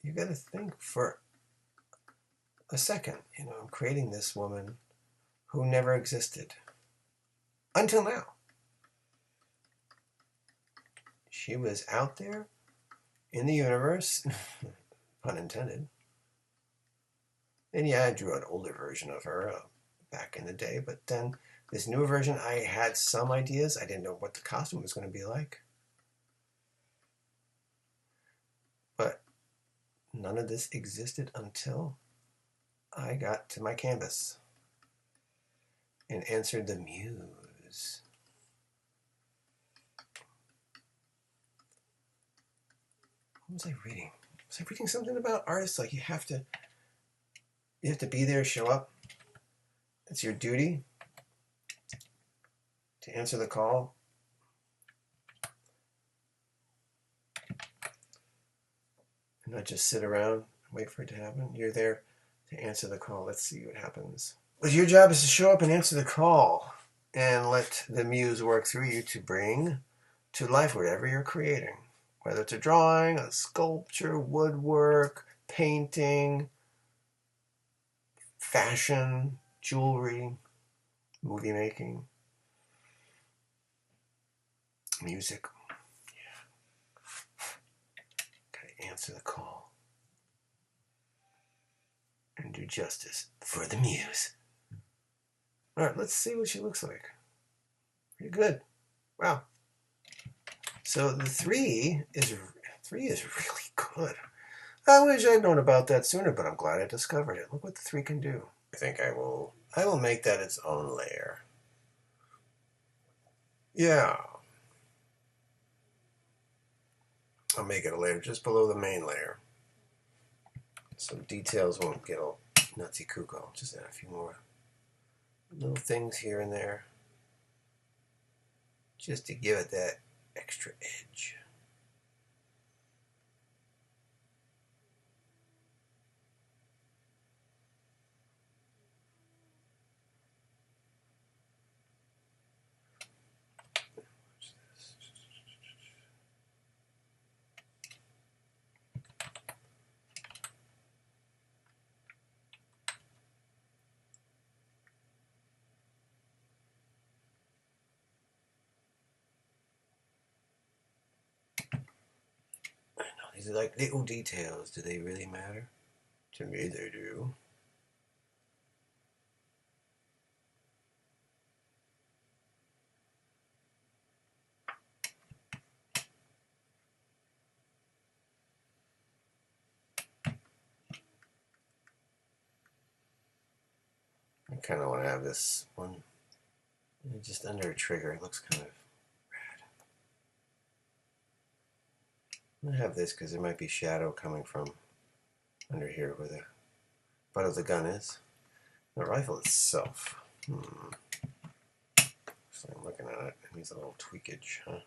S2: You got to think for a second. You know, I'm creating this woman who never existed until now. She was out there in the universe, pun intended. And yeah, I drew an older version of her back in the day, but then this newer version, I had some ideas. I didn't know what the costume was going to be like. But none of this existed until I got to my canvas and answered the muse. What was I reading? Was I reading something about artists? Like you have to be there, show up. It's your duty to answer the call. And not just sit around and wait for it to happen. You're there to answer the call. Let's see what happens. Well, your job is to show up and answer the call and let the muse work through you to bring to life whatever you're creating. Whether it's a drawing, a sculpture, woodwork, painting, fashion, jewelry, movie making, music. Yeah. Gotta answer the call and do justice for the muse. All right, let's see what she looks like. Pretty good. Wow. So the 3 is really good. I wish I'd known about that sooner, but I'm glad I discovered it. Look what the 3 can do. I think I will make that its own layer. Yeah. I'll make it a layer just below the main layer. So details won't get all nutsy cuckoo. I'll just add a few more little things here and there just to give it that extra edge. These are like little details. Do they really matter? To me, they do. kind of want to have this one just under a trigger. It looks kind of rad. I'm going to have this because there might be shadow coming from under here where the butt of the gun is. The rifle itself. So I'm looking at it. It needs a little tweakage, huh?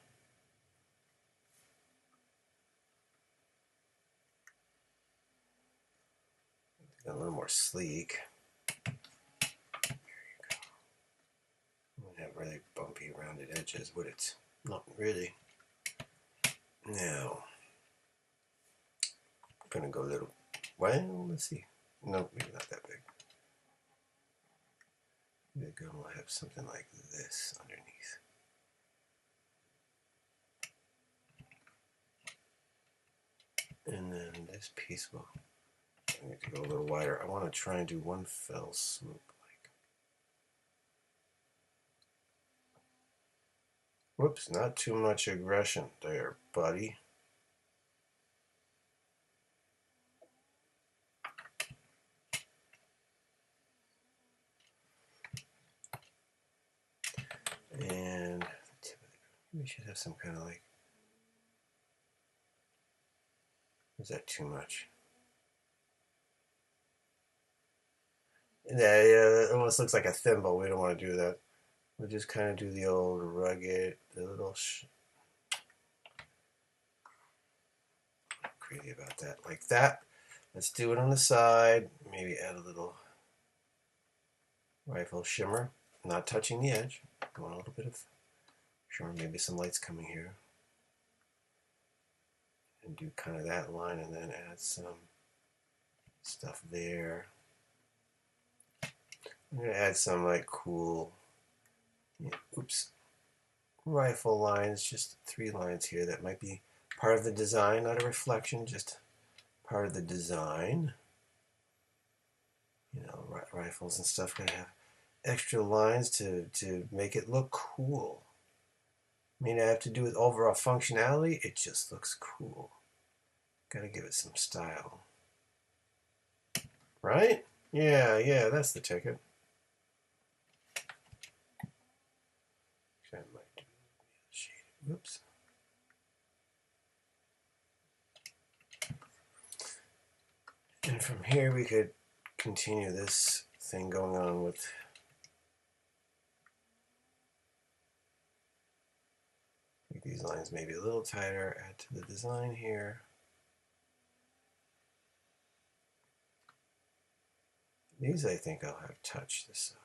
S2: A little more sleek. There you go. It wouldn't have really bumpy, rounded edges, would it? Not really. Now, I'm gonna go a little. Well, let's see. No, maybe not that big. Maybe the gun will have something like this underneath. And then this piece will. I need to go a little wider. I want to try and do one fell swoop. Whoops, not too much aggression there, buddy. And the tip of the, we should have some kind of like, is that too much? Yeah, it almost looks like a thimble. We don't want to do that. We'll just kind of do the old rugged, the little crazy about that, like that. Let's do it on the side. Maybe add a little rifle shimmer, not touching the edge. I want a little bit of shimmer, maybe some lights coming here. And do kind of that line and then add some stuff there. I'm going to add some like cool, rifle lines, just 3 lines here that might be part of the design, not a reflection, just part of the design. You know, rifles and stuff gotta have extra lines to make it look cool. I mean, I have to do with overall functionality, it just looks cool. Gotta give it some style. Right? Yeah, that's the ticket. Whoops. And from here we could continue this thing going on with make these lines maybe a little tighter, add to the design here. These I think I'll have touch this side.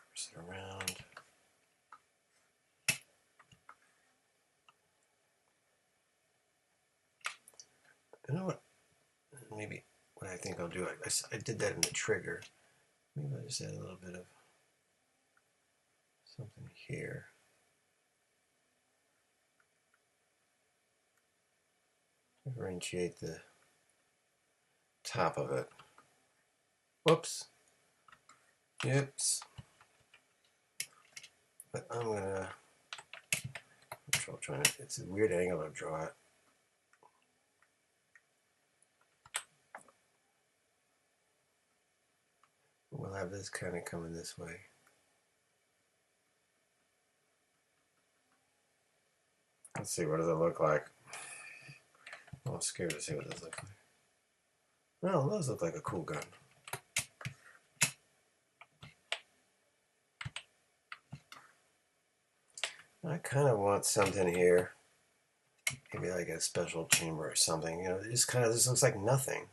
S2: Press it around. You know what? Maybe what I think I'll do, I did that in the trigger. Maybe I'll just add a little bit of something here. Differentiate the top of it. Whoops. Oops. But I'm gonna trying to, it's a weird angle to draw it. We'll have this kind of coming this way. Let's see, what does it look like? I'm scared to see what this looks like. Well, those look like a cool gun. I kind of want something here. Maybe like a special chamber or something. You know, it just kind of, this looks like nothing.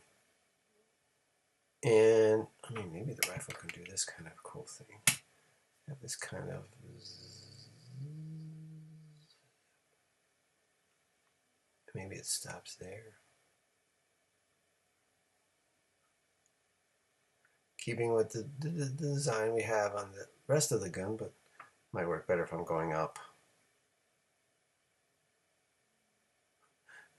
S2: And, I mean, maybe the rifle can do this kind of cool thing. Have this kind of... Maybe it stops there. Keeping with the design we have on the rest of the gun, but might work better if I'm going up.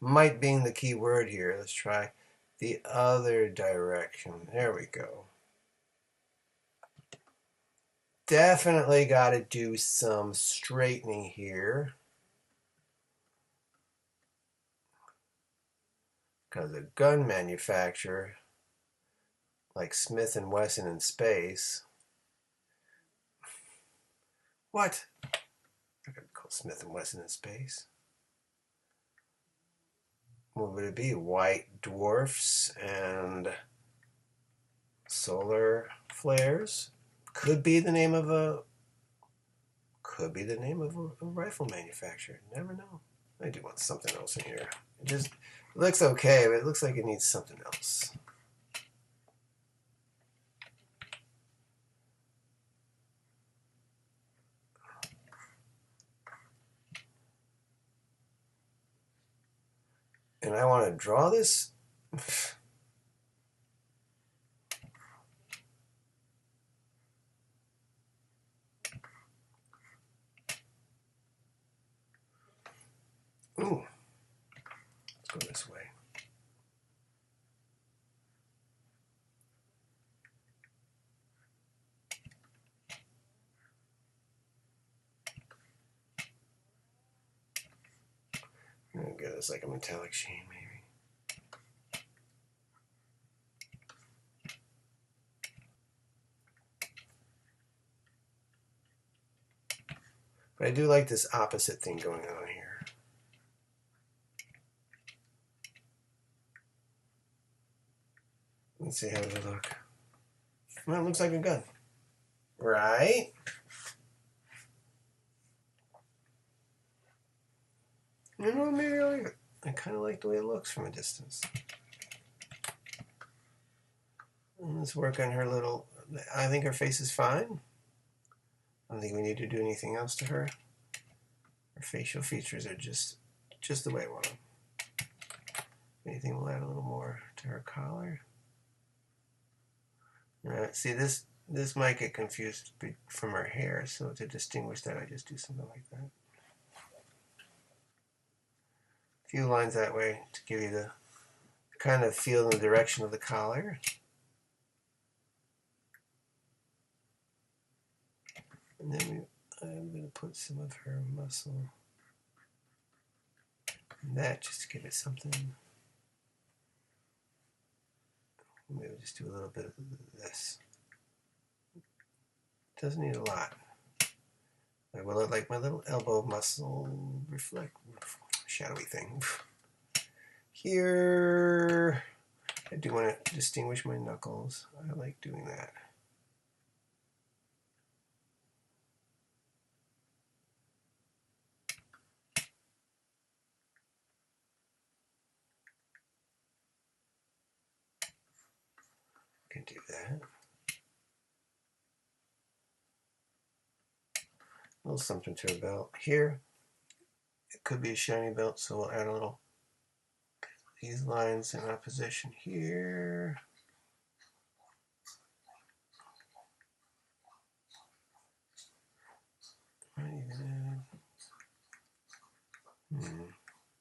S2: Might being the key word here. Let's try the other direction. There we go. Definitely got to do some straightening here. Because a gun manufacturer like Smith and Wesson in space. What? They're going to call Smith and Wesson in space. What would it be? White dwarfs and solar flares? Could be the name of a rifle manufacturer. Never know. I do want something else in here. It just looks okay, but it looks like it needs something else. And I want to draw this. Ooh, let's go this way. I'm gonna get this like a metallic sheen, maybe. But I do like this opposite thing going on here. Let's see how does it look. Well, it looks like a gun, right? You know, maybe I like it. I kind of like the way it looks from a distance. And let's work on her little. I think her face is fine. I don't think we need to do anything else to her. Her facial features are just the way I want them. Anything will add a little more to her collar. See, this might get confused from her hair, so to distinguish that, I just do something like that. A few lines that way to give you the kind of feel in the direction of the collar. And then I'm going to put some of her muscle in that just to give it something. Maybe just do a little bit of this. Doesn't need a lot. I will like my little elbow muscle reflect shadowy thing. Here, I do want to distinguish my knuckles. I like doing that. Can do that. A little something to a belt. Here, it could be a shiny belt, so we'll add a little these lines in opposition here.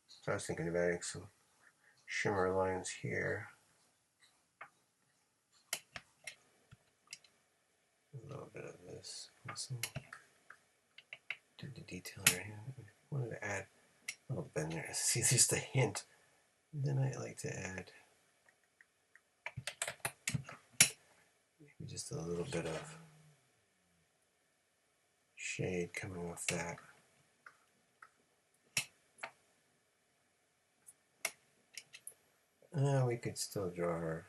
S2: So I was thinking of adding some shimmer lines here. A little bit of this. Also, do the detail right here. I wanted to add a little bend there. See, just a hint. Then I like to add maybe just a little bit of shade coming off that. We could still draw her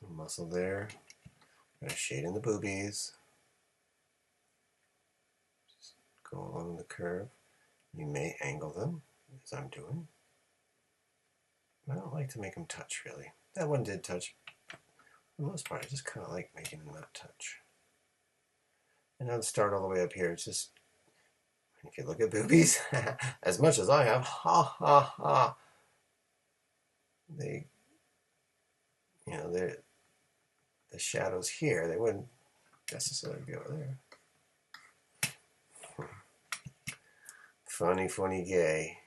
S2: muscle there. Got a shade in the boobies. Just go along the curve. You may angle them, as I'm doing. I don't like to make them touch, really. That one did touch. For the most part, I just kind of like making them not touch. And I'll start all the way up here. It's just, if you look at boobies, as much as I have, ha ha ha. They, they're the shadows here. They wouldn't necessarily be over there. Funny, funny, gay.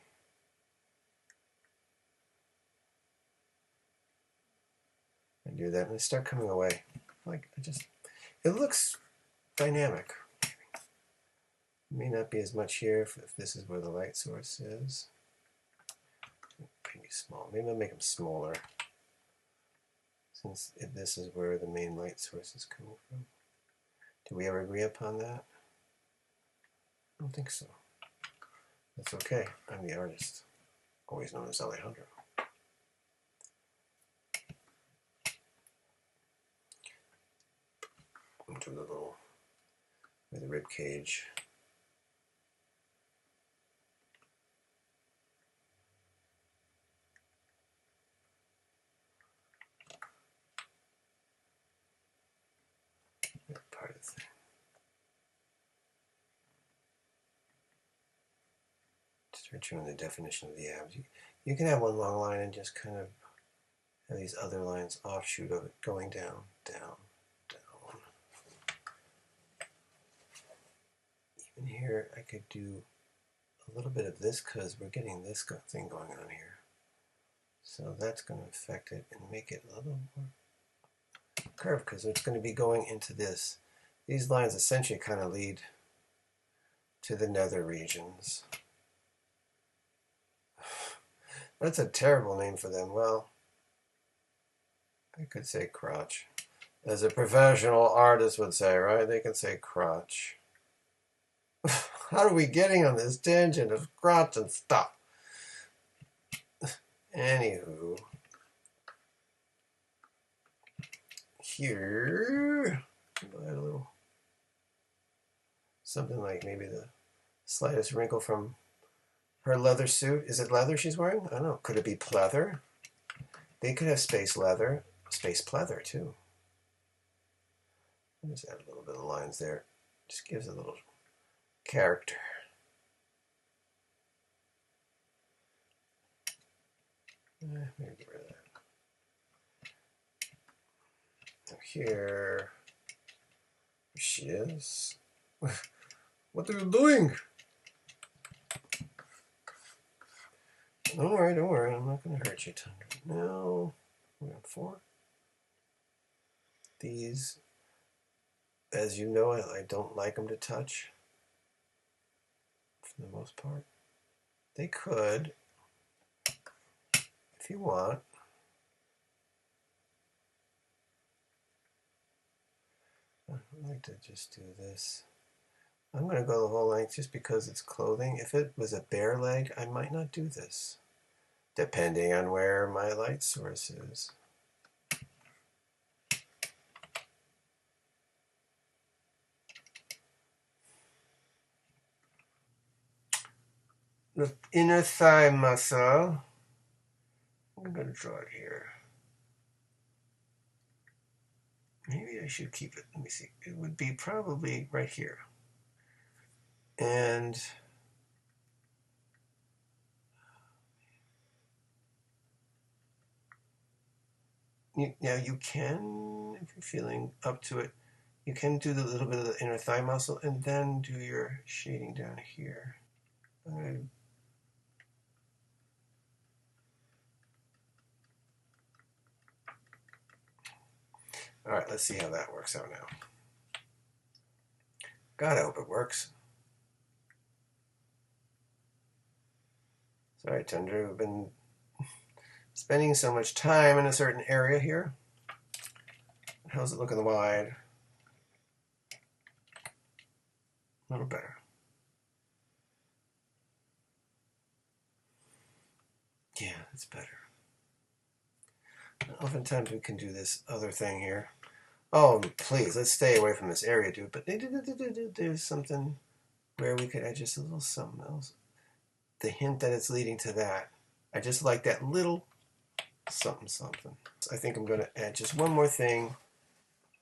S2: I do that and they start coming away. Like, it looks dynamic. It may not be as much here if this is where the light source is.
S1: can be small. Maybe I'll make them smaller, since this is where the main light source is coming from. Did we ever agree upon that? I don't think so. That's okay. I'm the artist, always known as Alejandro. Into the little, with the rib cage. Part of the thing. Start showing the definition of the abs. You can have one long line and just kind of have these other lines offshoot of it going down, down, down. Even here, I could do a little bit of this because we're getting this thing going on here. So that's going to affect it and make it a little more curved because it's going to be going into this. These lines essentially kind of lead to the nether regions. That's a terrible name for them. Well, I could say crotch. As a professional artist would say, right? They can say crotch. How are we getting on this tangent of crotch and stuff? Anywho, here, I'll add a little something like maybe the slightest wrinkle from her leather suit. Is it leather she's wearing? I don't know. Could it be pleather? They could have space leather, space pleather too. I'll just add a little bit of lines there. Just gives a little character. Maybe get rid of that. Now here she is. What are you doing? Don't worry, don't worry. I'm not going to hurt you, Tundra. No. We're on 4. These, as you know, I don't like them to touch for the most part. They could, if you want. I'd like to just do this. I'm going to go the whole length just because it's clothing. If it was a bare leg, I might not do this, depending on where my light source is. The inner thigh muscle, I'm going to draw it here. Maybe I should keep it. Let me see. It would be probably right here. And now you can, if you're feeling up to it, you can do the little bit of the inner thigh muscle and then do your shading down here. All right, let's see how that works out now. God, I hope it works. Sorry, Tundra, we've been spending so much time in a certain area here. How's it looking wide? A little better. Yeah, it's better. Oftentimes we can do this other thing here. Oh, please, let's stay away from this area, dude. But there's something where we could add just a little something else. The hint that it's leading to that. I just like that little something something. I think I'm going to add just one more thing.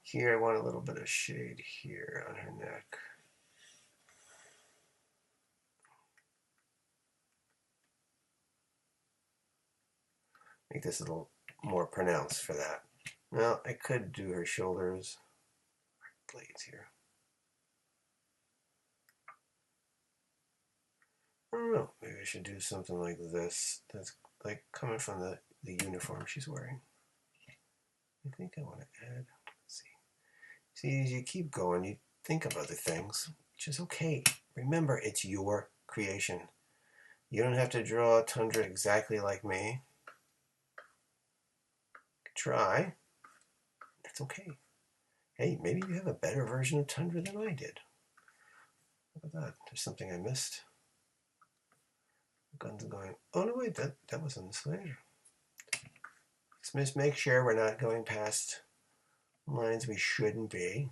S1: Here, I want a little bit of shade here on her neck. Make this a little more pronounced for that. Now, I could do her shoulders. Blades here. I don't know. Maybe I should do something like this. That's like coming from the uniform she's wearing. I think I want to add. Let's see. See, as you keep going, you think of other things, which is okay. Remember, it's your creation. You don't have to draw a tundra exactly like me. Try. That's okay. Hey, maybe you have a better version of Tundra than I did. Look at that. There's something I missed. Guns are going. Oh no, wait, that was on the slider. Let's just make sure we're not going past lines we shouldn't be.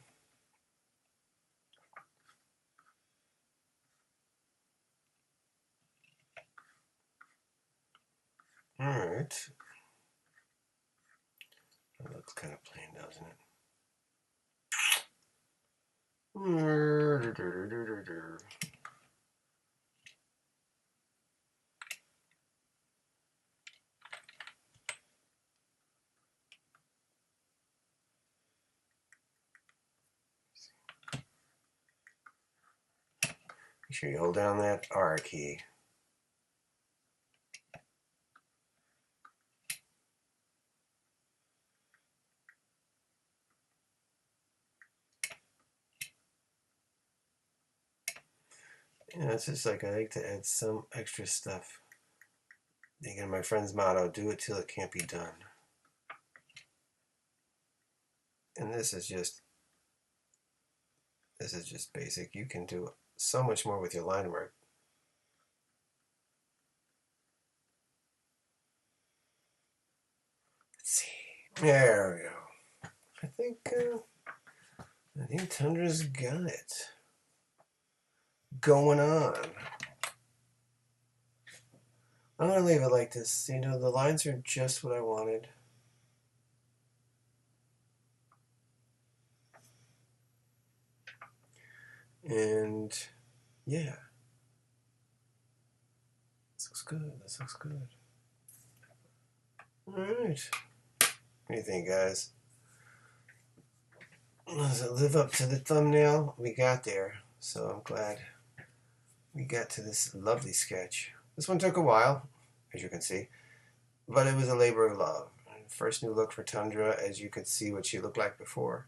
S1: All right. That looks kind of plain, doesn't it? Make sure you hold down that R key. Yeah, it's just like I like to add some extra stuff. Again, my friend's motto, do it till it can't be done. And this is just basic. You can do so much more with your line work. Let's see. There we go. I think Tundra's got it going on. I'm gonna leave it like this. You know, the lines are just what I wanted. And yeah, this looks good. This looks good. All right. What do you think, guys? Does it live up to the thumbnail? We got there, so I'm glad we got to this lovely sketch. This one took a while, as you can see, but it was a labor of love. First new look for Tundra, as you could see what she looked like before.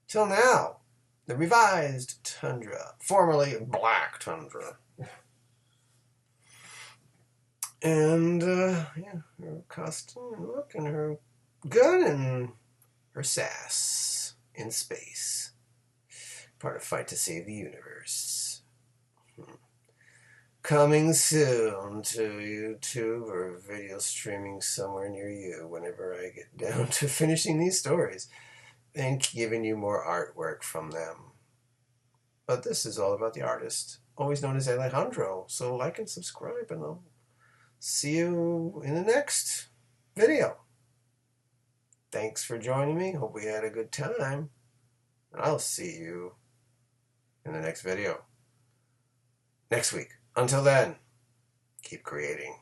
S1: Till now, the revised Tundra, formerly Black Tundra. And, yeah, her costume look and her gun and her sass in space. Part of Fight to Save the Universe. Coming soon to YouTube or video streaming somewhere near you whenever I get down to finishing these stories and giving you more artwork from them. But this is all about the artist, always known as Alejandro. So like and subscribe, and I'll see you in the next video. Thanks for joining me. Hope we had a good time. And I'll see you in the next video next week. Until then, keep creating.